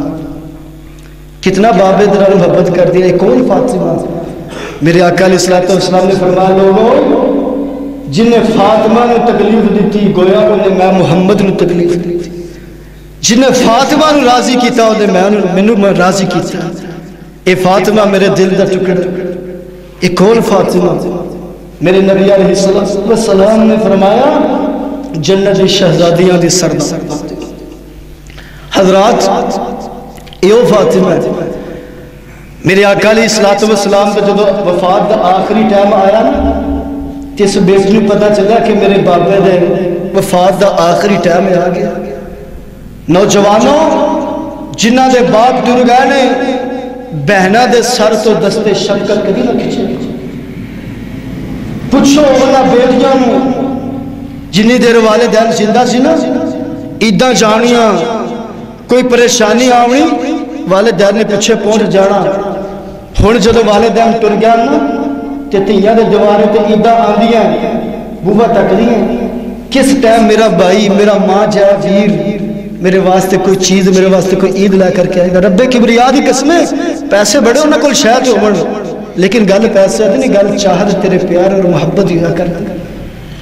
کتنا باب درال محبت کر دیا کون فاطمہ میرے آقا علیہ السلام نے فرمایا لوگوں جن نے فاطمہ نے تکلیف دیتی گویا انہیں میں محمد نے تکلیف دیتی جن نے فاطمہ نے راضی کیتا انہیں میں راضی کیتا اے فاطمہ میرے دل دا ٹکڑا اے کون فاطمہ میرے نبی علیہ السلام نے فرمایا جنت شہزادیاں دی سردار حضرات ایو فاطمہ میرے آقا علیہ السلام کا جدو وفات دا آخری ٹائم آیا نا تیس بیٹی نے پتا چلا کہ میرے بابے دے وفات دا آخری ٹائم آ گیا نوجوانوں جنہ دے باپ ٹر گئے نے بہنا دے سر تو دستے شکر کبھی نہ کھچے پوچھو والا بیٹیاں جنہی دیر والدین زندہ سی نا عیداں جانیاں کوئی پریشانی آونی والدین نے پیچھے پہنچ جانا ہن جدو والدین ٹر گیا نا تے تیاں دے دوارے تے عیداں آندیاں بوبا تکدیاں کس ٹائم میرا بھائی میرا ماں جائے ویر میرے واسطے کوئی چیز میرے واسطے کوئی عید لے کر کے آئے گا رب کبریا دی قسمیں پیسے بڑے انہاں کول شاید ہومن لیکن گل پیسے آتی نہیں گل چاہت تیرے پیار اور محبت ہوا کرتی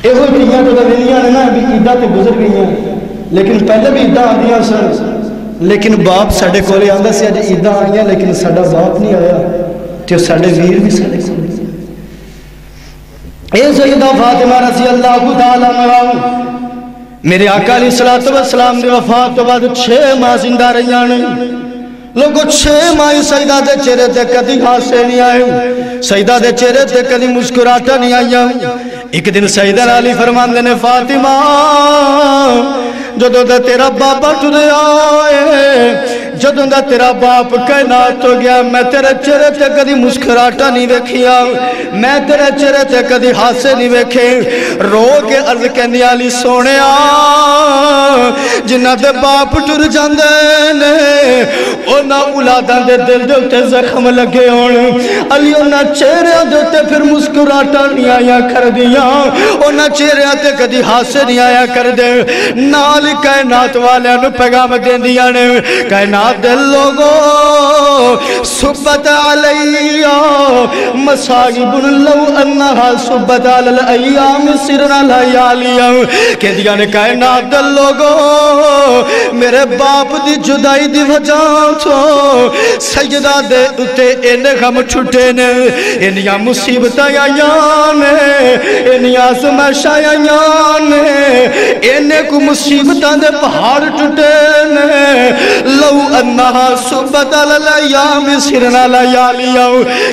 اے ہوئی تیاں تو ویلیاں نے نا ابھی عیداں تے گزر گئی ہیں لیکن پہلے بھی عیداں آندیاں سن لیکن باپ ساڑھے کولے آندہ سے آج عیداں آئیاں لیکن ساڑھا باپ نہیں آیا تو ساڑھے ویر بھی ساڑھے کولے اے سیدہ فاطمہ رضی اللہ تعالیٰ عنہ میرے آقا علیہ السلام دے وفات تو بعد 6 ماہ زندہ رہیاں نے لوگو 6 ماہ سیدہ دے چہرے تے کدی ہاسے نہیں آئے سیدہ دے چہرے تے کدی مسکراتا نہیں آیا ایک دن سیدہ علی فرماندے نے فاطمہ جدوں دا تیرا بابا ٹرے آئے جدوں دا تیرا باپ کائنات ہو گیا میں تیرے چہرے تے کدی مسکراتا نہیں ویکھیا میں تیرے چہرے تے کدی ہاسے نہیں ویکھے رو کے عرض کہندی علی سونیا جنہ دے باپ ٹر جاندے نے اونا اولاداں دے دل دے اتے زخم لگے ہون علی اونا چہرے دے اتے پھر مسکراتا نہیں آیا کر دیا اونا چہرے تے کدی ہاسے نہیں آیا کر دے نال کائنات والے انہوں پیغام دیں دیا نے کائنات دے لوگوں صبت علیہ مساغب لو انہا صبت علی الایام سرنا لیالیہ کہ دیا نے کائنات دے لوگوں میرے باپ دی جدائی دی وجہ تو سجدہ دے اتے انہیں غم چھٹے نے انہیاں مصیبت آیان انہیاں سمشہ آیان انہیں کو مصیبت دے پہاڑ ٹوٹے نے لو انہا صبت علی الایام سرنا لیالیہ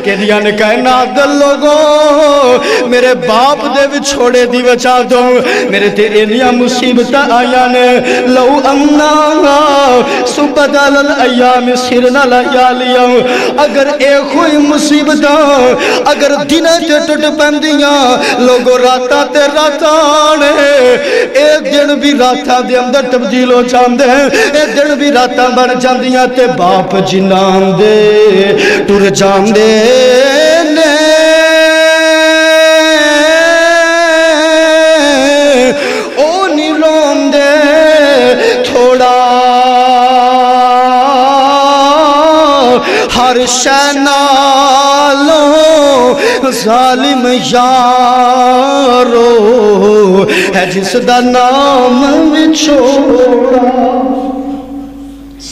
کہ دیا نے کائنات دے لوگوں میرے باپ دے بھی چھوڑے دی وجہ دو میرے تے انہیاں مصیبت آیا نے لو انہا صبت علی الایام سرنا لیالیہ اگر ایک ہوئی مصیبت اگر دنہ تے ٹوٹ پندیاں لوگوں راتا تے راتانے ایک دن بھی راتا دے اندر تبدیل ہو جاندے ہیں ایک دن بھی راتا بڑھ جاندے جاندیاں تے باپ جنان دے ٹر جاندے نے او نی روندے تھوڑا ہر شے نالوں ظالم یارو ہے جس دا نام وچھوڑا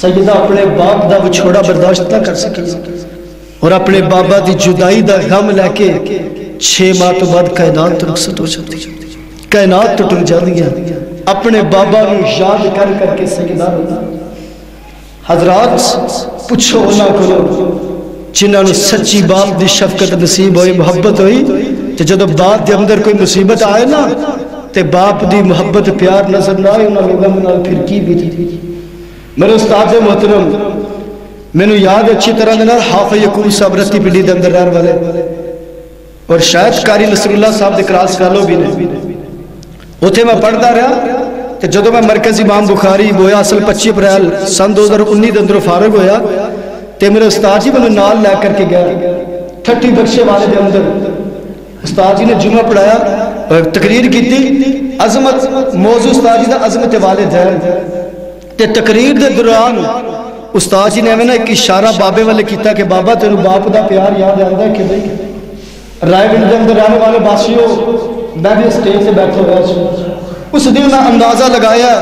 سیدہ اپنے باپ دا وچھوڑا برداشت نہ کر سکی اور اپنے بابا دی جدائی دا غم لے کے 6 ماہ تو بعد کائنات تو رخصت ہو جاتی کائنات تو ٹر جاتی اپنے بابا نو یاد کر کر کے سیدہ حضرات پوچھو نہ کرو جنہاں نو سچی باپ دی شفقت نصیب ہوئی محبت ہوئی تے جدو باپ دے اندر کوئی مصیبت آئے نا تے باپ دی محبت پیار نظر نہ آئے انہاں لوگاں میں پھر کی بھی تھی میرے استاد محترم میں نو یاد اچھی طرح دینا حافظ یقوب صاحب رتی پنڈی دے اندر رہن والے اور شاید قاری نصر اللہ صاحب دے کراس فیلو بھی نے اتھے میں پڑھتا رہا کہ جدو میں مرکز امام بخاری ہویا اصل 25 اپریل سن 2019 اندر فارغ ہویا تے میرے استاد جی میں نال لے کر کے گیا 30 بخشے والے دے اندر استاد جی نے جمعہ پڑھایا تقریر کی تھی عظمت موضوع استاد جی دا عظمت والدین تے تقریر دے دوران استاد جی نے ایک اشارہ بابے والے کیتا کہ بابا تینو باپ دا پیار یاد آندا ہے کہ بھئی رائے گنج دے اندر رہنے والے باسیوں میں بھی اسٹیج سے بیٹھے ہوئے اس دن میں اندازہ لگایا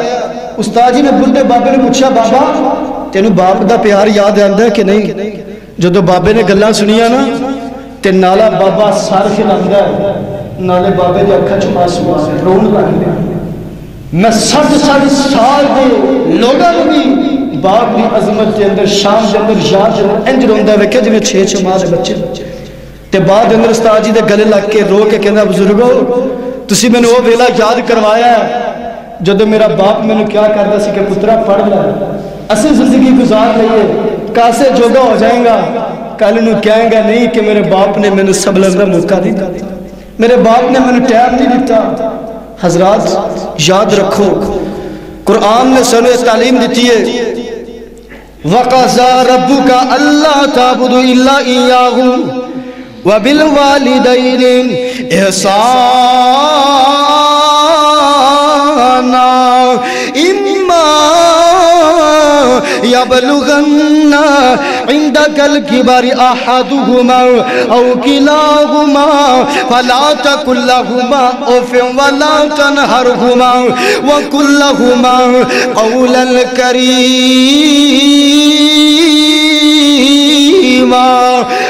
استاد جی نے بلدے بابے نے پوچھا بابا تینو باپ دا پیار یاد آندا ہے کہ نہیں جدو بابے نے گلاں سنیاں نا تے نالا بابا سر کھلاندا ہے نالے بابے دے اکھاں چوں آنسو آ رہے رون لگ گیا میں 60 سال دے لوگاں نوں بھی باپ دی عظمت دے اندر شام دے اندر یاد انج روندا ویکھیا جویں 6 ماہ دے بچے تے بعد اندر استاد جی دے گلے لگ کے رو کے کہندا بزرگو تسی میں نے وہ ویلا یاد کروایا ہے جدو میرا باپ میں نے کیا کرتا سی کہ پترہ پڑھ لے اسی زندگی گزار لئیے کاسے جوگا ہو جائیں گا کل انہوں کہیں گا نہیں کہ میرے باپ نے میں نے سب لگا موقع دیتا میرے باپ نے میں نے ٹائم نہیں دیتا حضرات یاد رکھو قرآن نے سنو تعلیم دیتی ہے وَقَضَى رَبُّكَ أَلَّا تَعْبُدُوا إِلَّا إِيَّاهُ وَبِالْوَالِدَيْنِ إِحْسَانًا إِمَّا يَبْلُغَنَّ عِندَكَ الْكِبَرِ أَحَدُهُمَا أَوْ كِلَاهُمَا فَلَا تَقُل لَّهُمَا أُفٍّ وَلَا تَنْهَرْهُمَا وَقُل لَّهُمَا قَوْلًا كَرِيمًا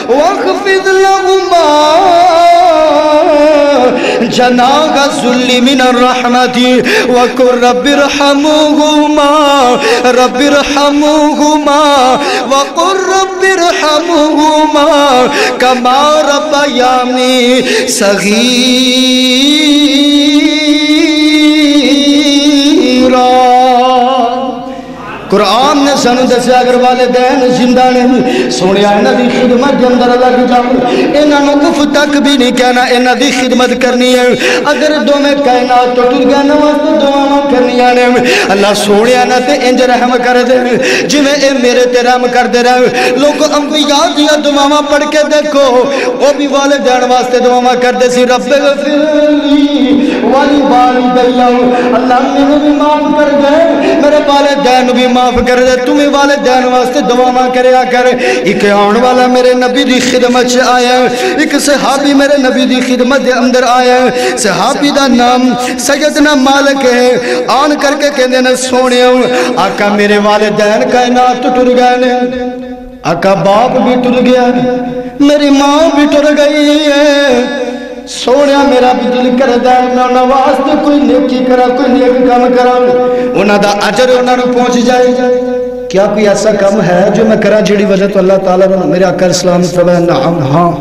واخفض لهما جناح الذل من الرحمة وقل رب ارحمهما وقل رب ارحمهما كما ربياني صغيرا قرآن نے سانو دسیا اگر والدین زندہ نے سونے انہاں دی خدمت دے اندر لگ جاؤ انہاں نوں اف تک بھی نہیں کہنا انہاں دی خدمت کرنی ہے اگر دوویں کائنات تو ٹر گیا نواں تو دعاواں کرنیاں نے اللہ سونے نہ تے انج رحم کر دے جویں اے میرے تے رحم کر دے رہے لوگ انبیاء دی دعاواں پڑھ کے دیکھو او بھی والدین واسطے دعاواں کردے سی رب اغفر لی ولوالدی اللہ مینوں بھی معاف کر دے میرے والدین بھی معاف کر دے تمہیں والدین واسطے دعاواں کریا کر ایک آن والا میرے نبی دی خدمت سے آیا ایک صحابی میرے نبی دی خدمت دے اندر آیا صحابی دا نام سیدنا مالک ہے آن کر کے کہنے نے سونے آقا میرے والدین کائنات تو ٹر گئے نے آقا باپ بھی ٹر گیا میری ماں بھی ٹر گئی ہے سونے میرا بھی دل کر دے میں انہاں واسطے کوئی نیکی کرا کوئی نیک کام کرا انہاں دا اجر انہاں نوں پہنچ جائے کیا کوئی ایسا کام ہے جو میں کرا جڑی وجہ تو اللہ تعالیٰ نے میرے آقا اسلام فرمایا نعم ہاں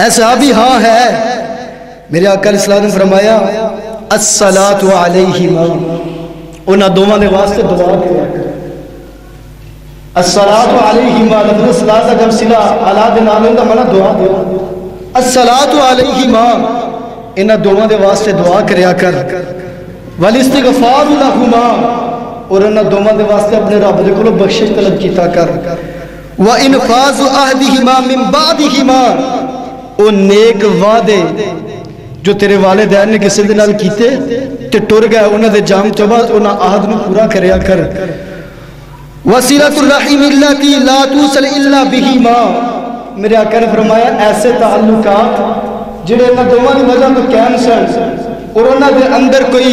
ایسا بھی ہاں ہے میرے آقا اسلام نے فرمایا الصلاۃ علیہما انہاں دوواں دے واسطے دعا کریا الصلاۃ علیہما لفظ صلاۃ جب صلہ اعلی دے نال دا معنی دعا دے الصلاۃ علیہما انہاں دوواں دے واسطے دعا کریا کر والاستغفار لہما اور انہاں دوواں دے واسطے اپنے رب دے کولوں بخشش طلب کیتا کر وَإِنْفَاذُ عَهْدِهِمَا مِنْ بَعْدِهِمَا او نیک وعدے جو تیرے والدین نے کسی دے نال کیتے تے ٹر گئے انہاں دے جام تو بعد انہاں عہد نو پورا کریا کر وَصِلَةُ الرَّحِيمِ الَّتِي لَا تُوصَلُ إِلَّا بِهِمَا میرے آقا نے فرمایا ایسے تعلقات جنہیں انہاں دوواں دی وجہ تو قائم سن اور انہاں دے اندر کوئی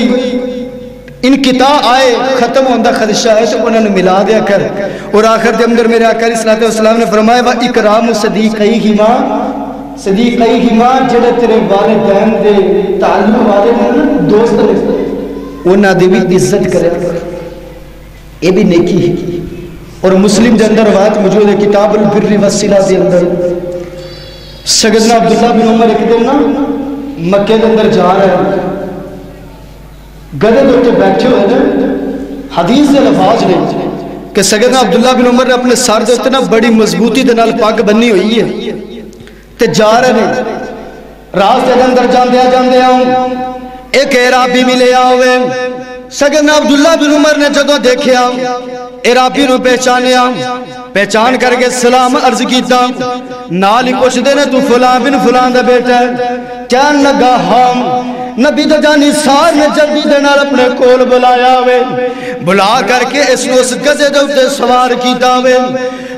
انقطاع آئے ختم ہوندہ خدشہ ہے تو انہوں نے ملا دیا کر اور آخر دے اندر میرے آقا علیہ السلام نے فرمایا وَإِكْرَامُ صَدِيقَيْهِمَا صدیقیہما جڑے تیرے والدین دے تعلق والے دوست نے انہاں دی بھی عزت کرے یہ بھی نیکی ہے اور مسلم دے اندر روایت موجود ہے کتاب البر والصلہ دے اندر سیدنا عبداللہ بن عمر ایک دن مکے دے اندر جا رہے ہیں گدے دے اوپر بیٹھے ہوئے ہیں حدیث دے الفاظ نے کہ سیدنا عبداللہ بن عمر نے اپنے سر دے اوپر بڑی مضبوطی دے نال پگ بنی ہوئی ہے تے جا رہے ہیں راستے دے اندر جاندے ایک عرابی ملے آوے سیدنا عبداللہ بن عمر نے جدوں دیکھیا عرابی نو پہچان کر کے سلام عرض کیتا نال ہی پوچھ دے نے تو فلاں بن فلاں دا بیٹا ہے کہن لگا ہم نبی دا جانی سار نے جلدی دے نال اپنے کول بلایا ہوئے بلا کر کے اس کو اس گزے دے اتے سوار کیتا ہوئے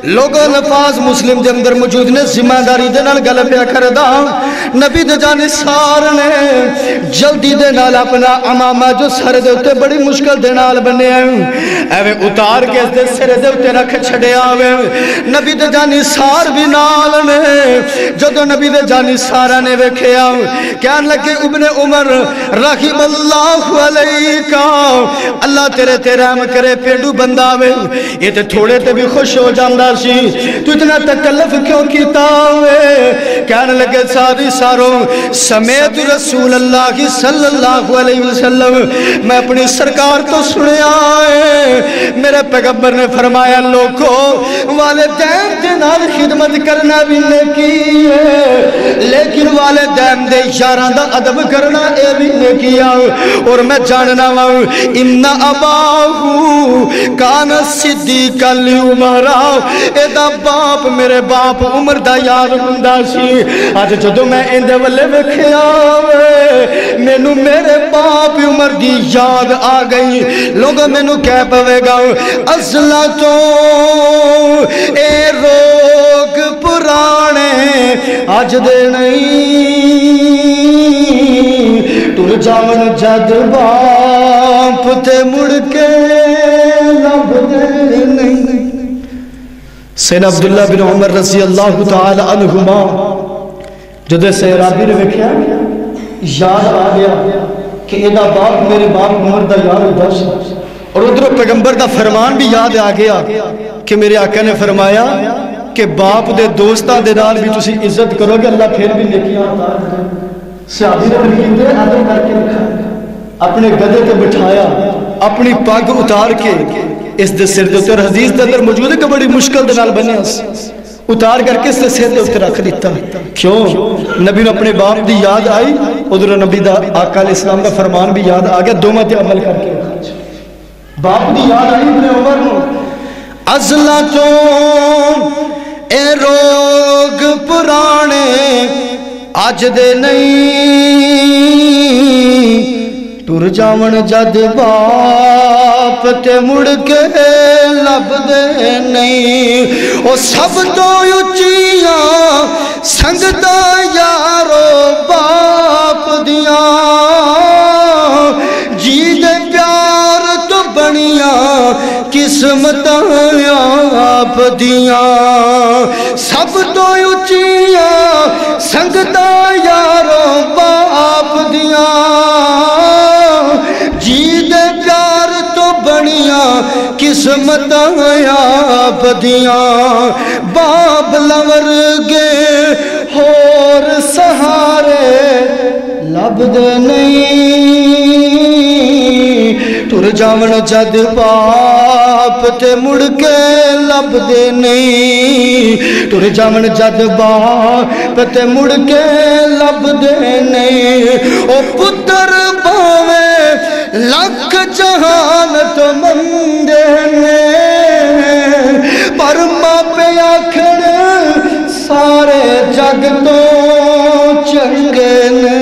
لوگوں نفاذ مسلم دے اندر موجود نے ذمہ داری دے نال گل پیا کردا نبی دے جانی سار نے جلدی دے نال اپنا امامہ جو سر دے اتے بڑی مشکل دے نال بنے ایوے اتار کے اس دے سر دے اتے رکھ چھڑے آوے نبی دے جانی سار بھی نال نے جدو نبی دے جانی سارا نے ویکھے آؤ کہن لگے ابن عمر رحم اللہ علیکہ اللہ تیرے رحم کرے پیڑو بندہ ہوئے یہ تے تھوڑے تے بھی خوش ہو جاندہ سی تو اتنا تکلف کیوں کیتا ہوئے کہنے لگے ساری ساروں سمیت رسول اللہ صلی اللہ علیہ وسلم میں اپنی سرکار تو سنے آئے میرے پیغمبر نے فرمایا لوگوں والدین دے نال خدمت کرنا بھی نیکی ہے لیکن والدین دے یاراں دا ادب کرنا اے بھی نیکی ہے اور میں جاننا ہوں ان اباہو کان صدیق عمرہ اے دا باپ میرے باپ عمر دا یار ہوندا سی اج جدوں میں ایندے ولے ویکھیا مینوں میرے باپ عمر دی یاد آ گئی لوگ مینوں کہہ پوے گا ازلا تو اے روگ پرانے اج دے نہیں ٹر جاون جد باپ تے مڑ کے لب دے نہیں سیدنا عبداللہ بن عمر رضی اللہ تعالی عنہما جدے سے عرابی نے ویکھیا یاد آ گیا کہ ایدہ باپ میرے باپ عمر دا یار دس اور ادھر پیغمبر دا فرمان بھی یاد آ گیا کہ میرے آقا نے فرمایا کہ باپ دے دوستاں دے نال بھی تسی عزت کرو گے اللہ پھر بھی نیکیاں عطا کرے صحابی نے فرمایا ادب کر کے رکھا اپنے گدے تے بٹھایا اپنی پگ اتار کے اس دے سر دے اور حدیث دے اندر موجود ہے کہ بڑی مشکل دے نال بنیا اتار کر کے اس دے سر دے اتر رکھ دیتا کیوں نبی نے اپنے باپ دی یاد آئی ادھر نبی دا آقا علیہ السلام کا فرمان بھی یاد آ گیا دو مت عمل کر کے باپ دی یاد آئی ابن عمر نو ازلا تو اے روگ پرانے آج دے نہیں ٹر جاون جد باپ تے مڑ کے لب دے نہیں او سب تو اچیاں سنگتا یارو باپ دیاں جی دے پیار تو بنیاں قسمتاں آپ دیاں سب تو اچیاں سنگتا یارو باپ دیاں جی دے پیار تو بنیاں قسمتاں آپ دیاں باپ لور گے ہور سہارے لب دے نہیں ٹر جاون جد باپ تے مڑ کے لب دے نہیں ٹر جاون جد باپ تے مڑ کے لب دے نہیں او پتر باوے لکھ جہان تو مندے نے پر ماں پہ آکھن سارے جگ تو چنگے نے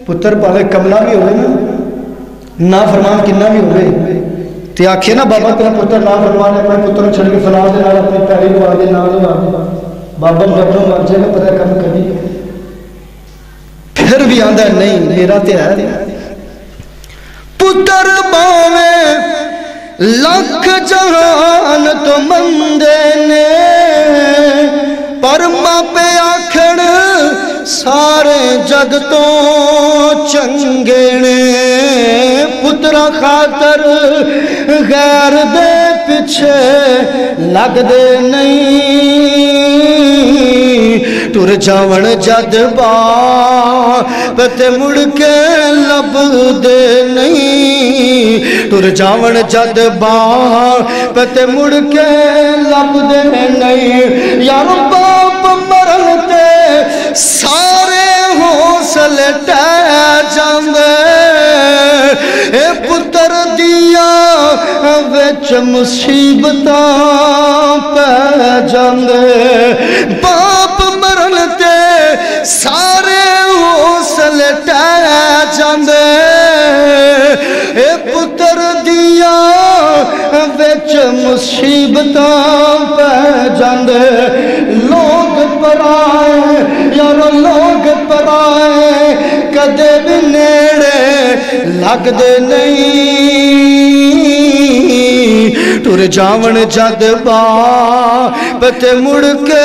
پتر پاوے کملا بھی ہوئے نا فرمان کنہ بھی ہوئے تے آکھے نا بابا تیرا پتر نا فرمان ہے اپنے پتر چھڑ کے فلاں دے نال اپنی پیری پوا دے نال بابا جبروں مر جائے گا پتہ کم کبھی پھر بھی آندہ ہے نہیں میرا تے ہے پتر باوے لکھ جہان تو مندے نے پر ماں پہ آکھن سارے جگ تو چنگے نے پترا خاطر غیر دے پیچھے لگ دے نہیں ٹر جاون جد باپ تے مڑ کے لب دے نہیں ٹر جاون جد باپ تے مڑ کے لب دے نہیں یار باپ مرن تے سارے حوصلے ٹہ جاندے اے پتر دیا وچ مصیبتاں پہ جاندے باپ مرن تے سارے حوصلے ٹہ جاندے اے پتر دیا وچ مصیبتاں پہ جاندے لوگ پرائے یارو لوگ پرائے کدے بھی نیڑے لگ دے نہیں ٹر جاون جد باپ تے مڑ کے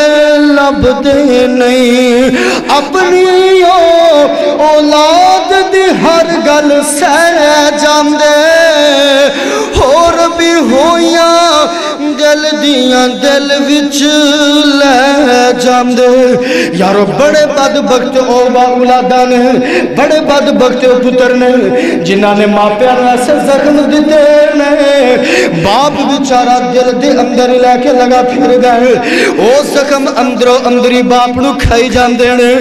لب دے نہیں اپنی اولاد دی ہر گل سہ جاندے اور بھی ہویاں دل دیاں دل وچ لے جاندے یارو بڑے بدبخت او با اولاداں نے بڑے بدبخت او پتر نے جنہاں نے ماں پیار ایسے زخم دیتے نے باپ بیچارہ دل دے اندر لے کے لگا پھر گئے او زخم اندروں اندری باپ نو کھائی جاندے نے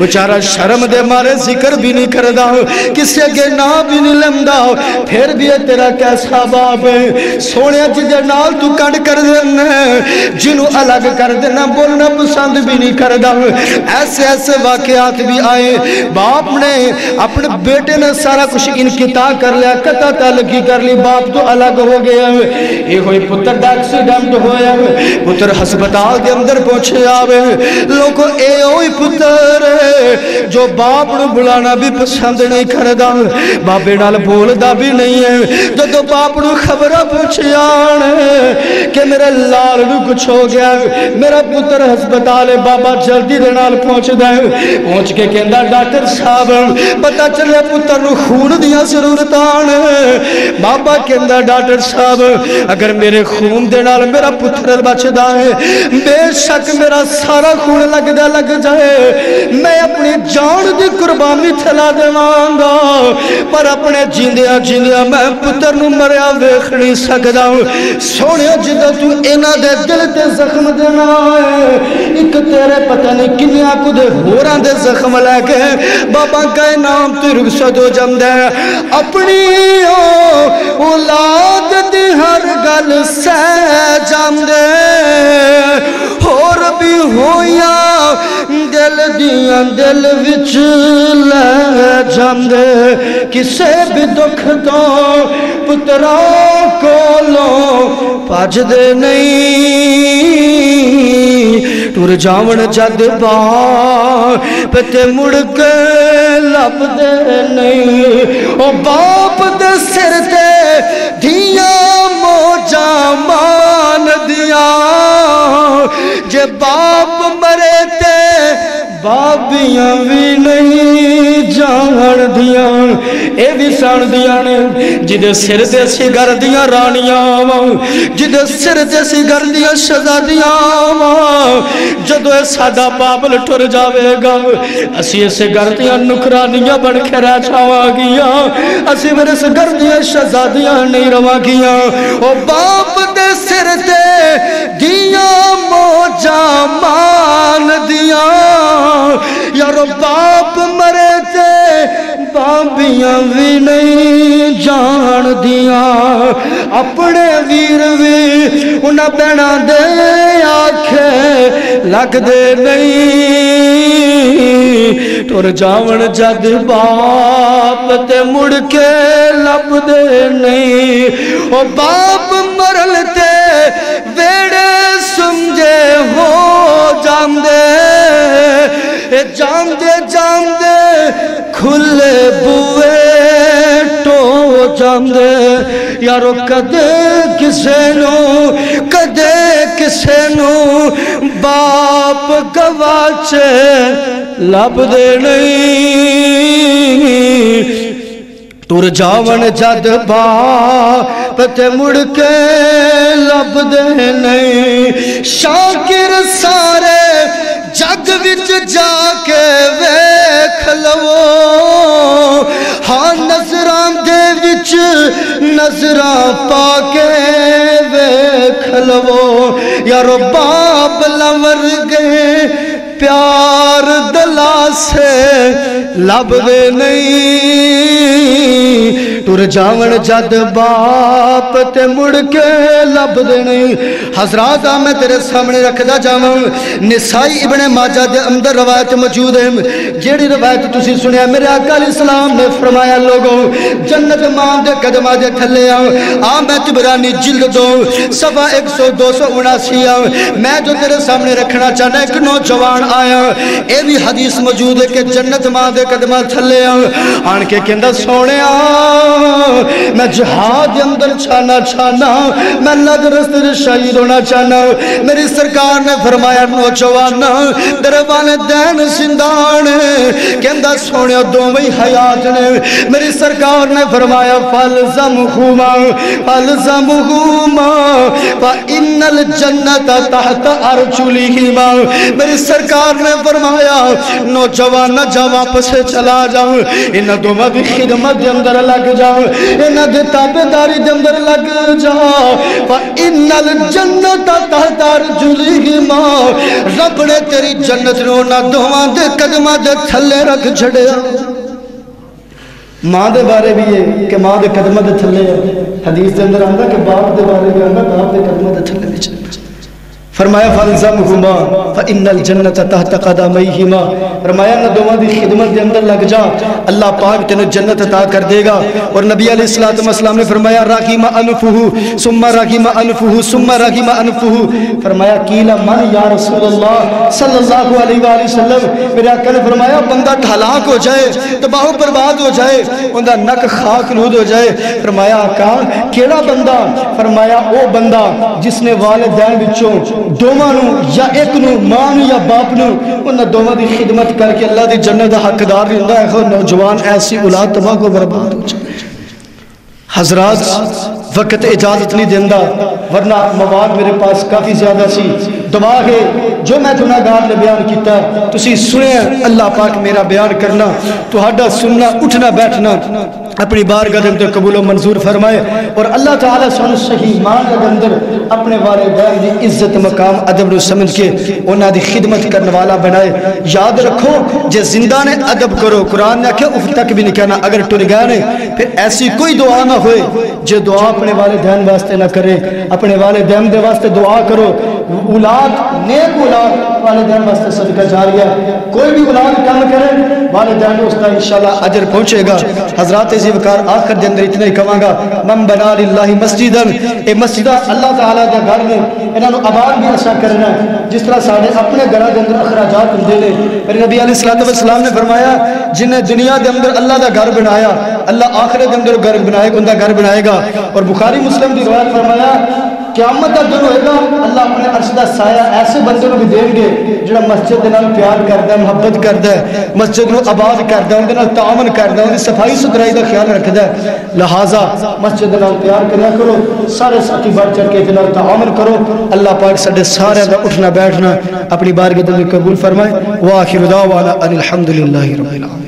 بیچارہ شرم دے مارے ذکر بھی نہیں کردا کسے اگے نا بھی نہیں لمدا پھر بھی تیرا کیسا باپ ہے سونے جدے نال تو کڈ کر دینا جنہوں الگ کر دینا بولنا پسند بھی نہیں کردا ایسے ایسے واقعات بھی آئے باپ نے اپنے بیٹے نے سارا کچھ انقطاع کر لیا قطع تعلقی کر لی باپ تو الگ ہو گیا یہ ہوئی پتر دا ایکسیڈنٹ ہویا پتر ہسپتال کے اندر پہنچے آوے لوگوں اے ہوئی پتر جو باپ نو بلانا بھی پسند نہیں کردا بابے نال بولدا بھی نہیں ہے تو باپ نو خبرہ پہنچے آنے کہ میرے لال نو کچھ ہو گیا میرا پتر ہسپتال بابا جلدی دے نال پہنچ دے پہنچ کے کہندا ڈاکٹر صاحب پتہ چلے پتر نو خون دیا ضرورتان بابا کہندا ڈاکٹر صاحب اگر میرے خون دے نال میرا پتر بچدا ہے بے شک میرا سارا خون لگ جائے میں اپنی جان دی قربانی تھلا دیواں گا پر اپنے جیندیاں میں پتر نو مریا ویکھ نہیں سکدا سونے جدہ تو اینا دے دل تے زخم دینا ہے ایک تیرے پتہ نہیں کنیا کو دے ہوران دے زخم لے کے بابا کہے نام تے رخصت ہو جم دے اپنی اولاد دی ہر گل سہ جم دے اور بھی ہویا دل دیاں دل وچ لے جم دے کسے بھی دکھ تو پترا کولوں پاج دے نہیں ٹور جاون جد باپ تے مڑ کے لب دے نہیں او باپ دے سر تے دھیاں موجاں مان دیا جے باپ مرے تے بابیاں بھی نہیں جان دیاں اے بھی سان دیاں نے جدے سر دے سی گر دیاں رانیاں جدے سر دے سی گر دیاں شہزادیاں جدو اے سادہ باپ لٹر جاوے گا اسی اسے گر دیاں نکرانیاں بن کے رہ جاوا گیا اسی میرے سے گر دیاں شہزادیاں نہیں روا گیا او باپ دے سر دے دیاں موجاں مان دیاں یارو باپ مرے تے بابیاں بھی نہیں جان دیاں اپنے ویر بھی انہاں بہنا دے آکھے لگ دے نہیں ٹر جاون جد باپ تے مڑ کے لب دے نہیں او باپ مرل تے ویڑے سمجھے ہو جام دے کھلے بوئے ٹو جام دے یارو کدے کسے نو باپ گواچے لب دے نہیں ٹر جاون جد باپ تے مڑ کے لب دے نہیں شاکر سارے جگ وچ جا کے ویکھ لو ہاں نظراں دے وچ نظراں پا کے ویکھ لو یارو باپ لور گئے پیار دلا سے لب دے نہیں ٹر جاون جد باپ تے مڑ کے لب دے نہیں حضرات میں تیرے سامنے رکھدا جاواں نسائی ابن ماجہ دے اندر روایت موجود ہے جیڑی روایت تسی سنیا میرے آقا علیہ السلام نے فرمایا لوگوں جنت ماں دے قدماں دے تھلے آ میں تبرانی جلد 2 صفحہ 100 میں جو تیرے سامنے رکھنا چاہنا ایک نوجوان آیا اے بھی حدیث موجود ہے کہ جنت ماں دے قدماں تھلے آن کے کہندا سونے میں جہاد اندر چھانا میں لگ رستے شہید ہونا چاہنا میری سرکار نے فرمایا نوجوان تیرے والدین زندان کہندا سونے دوویں حیات نے میری سرکار نے فرمایا فالزمہما فإن الجنت تحت ارجلہما میری سرکار نے فرمایا نوجوان جا واپس چلا جاؤ انہاں دوواں دی خدمت دے اندر لگ جاؤ انہاں دی تابعداری دے اندر لگ جاؤ فإن الجنت تحت ارجلہما رب نے تیری جنت نو نہ دوواں دے قدماں دے تھلے رکھ چھڑیا ماں دے بارے بھی ہے کہ ماں دے قدماں دے تھلے حدیث دے اندر آندا کہ باپ دے بارے بھی آندا باپ دے قدماں دے تھلے وچ فرمایا فالزمہما فإن الجنت تحت قدمیہما فرمایا نہ دوواں دی خدمت دے اندر لگ جا اللہ پاک تینوں جنت عطا کر دے گا اور نبی علیہ السلام نے فرمایا رغم انفہ ثم رغم انفہ ثم رغم انفہ فرمایا قیل من یا رسول اللہ صلی اللہ علیہ وآلہ وسلم میرے آقا نے فرمایا بندہ ہلاک ہو جائے تباہ و برباد ہو جائے اوندا نک خاک نود ہو جائے فرمایا آقا کیڑا بندہ فرمایا او بندہ جس نے والدین وچوں دوواں نو یا ایک نو ماں نو یا باپ نو انہاں دوواں دی خدمت کر کے اللہ دی جنت دا حقدار ہوندا ہے نوجوان ایسی اولاد تباہ کو برباد ہو جائے حضرات وقت اجازت نہیں دیندہ ورنہ مواد میرے پاس کافی زیادہ سی دعا ہے جو میں گناہگار نے بیان کیتا تسی سنیں اللہ پاک میرا بیان کرنا تو ہڈا سننا اٹھنا بیٹھنا اپنی بارگاہ دے قبول و منظور فرمائے اور اللہ تعالیٰ سن صحیح مان کے اندر اپنے والدین دی عزت مقام ادب نو سمجھ کے انہاں دی خدمت کرنے والا بنائے یاد رکھو جے زندہ نے ادب کرو قرآن نے کہ اف تک بھی نہیں کہنا اگر ٹر گئے نے پھر ایسی کوئی دعا نہ ہوئے جو دعا اپنے والدین واسطے نہ کرے اپنے والدین دے واسطے دعا کرو اولاد نیک اولاد والدین واسطے صدقہ جاریہ کوئی بھی اولاد کام کرے والدین اس کا انشاءاللہ اجر پہنچے گا حضرات وقار آخر دن اندر اتنا ہی کہاں گا من بنا للہ مسجداً اے مسجدہ اللہ تعالیٰ دے گھر میں انہوں نے آباد بھی ایسا کرنا ہے جس طرح ساڑھے اپنے گھرہ دے اندر اخراجات دے لے میرے نبی علیہ السلام نے فرمایا جنہیں دنیا دے اندر اللہ دا گھر بنایا اللہ آخرت دے اندر گھر بنائے گا ان دا گھر بنائے گا اور بخاری مسلم دی روایت فرمایا قیامت کا دن ہوئے گا اللہ اپنے عرش دا سایہ ایسے بندے کو بھی دیں گے جڑا مسجد دے نال پیار کردا ہے محبت کردا ہے مسجد نو آباد کردا ہے ان دے نال تعاون کردا ہے ان دی صفائی ستھرائی دا خیال رکھدا ہے لہذا مسجد دے نال پیار کریا کرو سارے ساتھی بڑھ چڑھ کے دے نال تعاون کرو اللہ پاک ساڈے سارے دا اٹھنا بیٹھنا اپنی بارگاہ دے قبول فرمائے واخر دعوانا ان الحمدللہ رب العالمین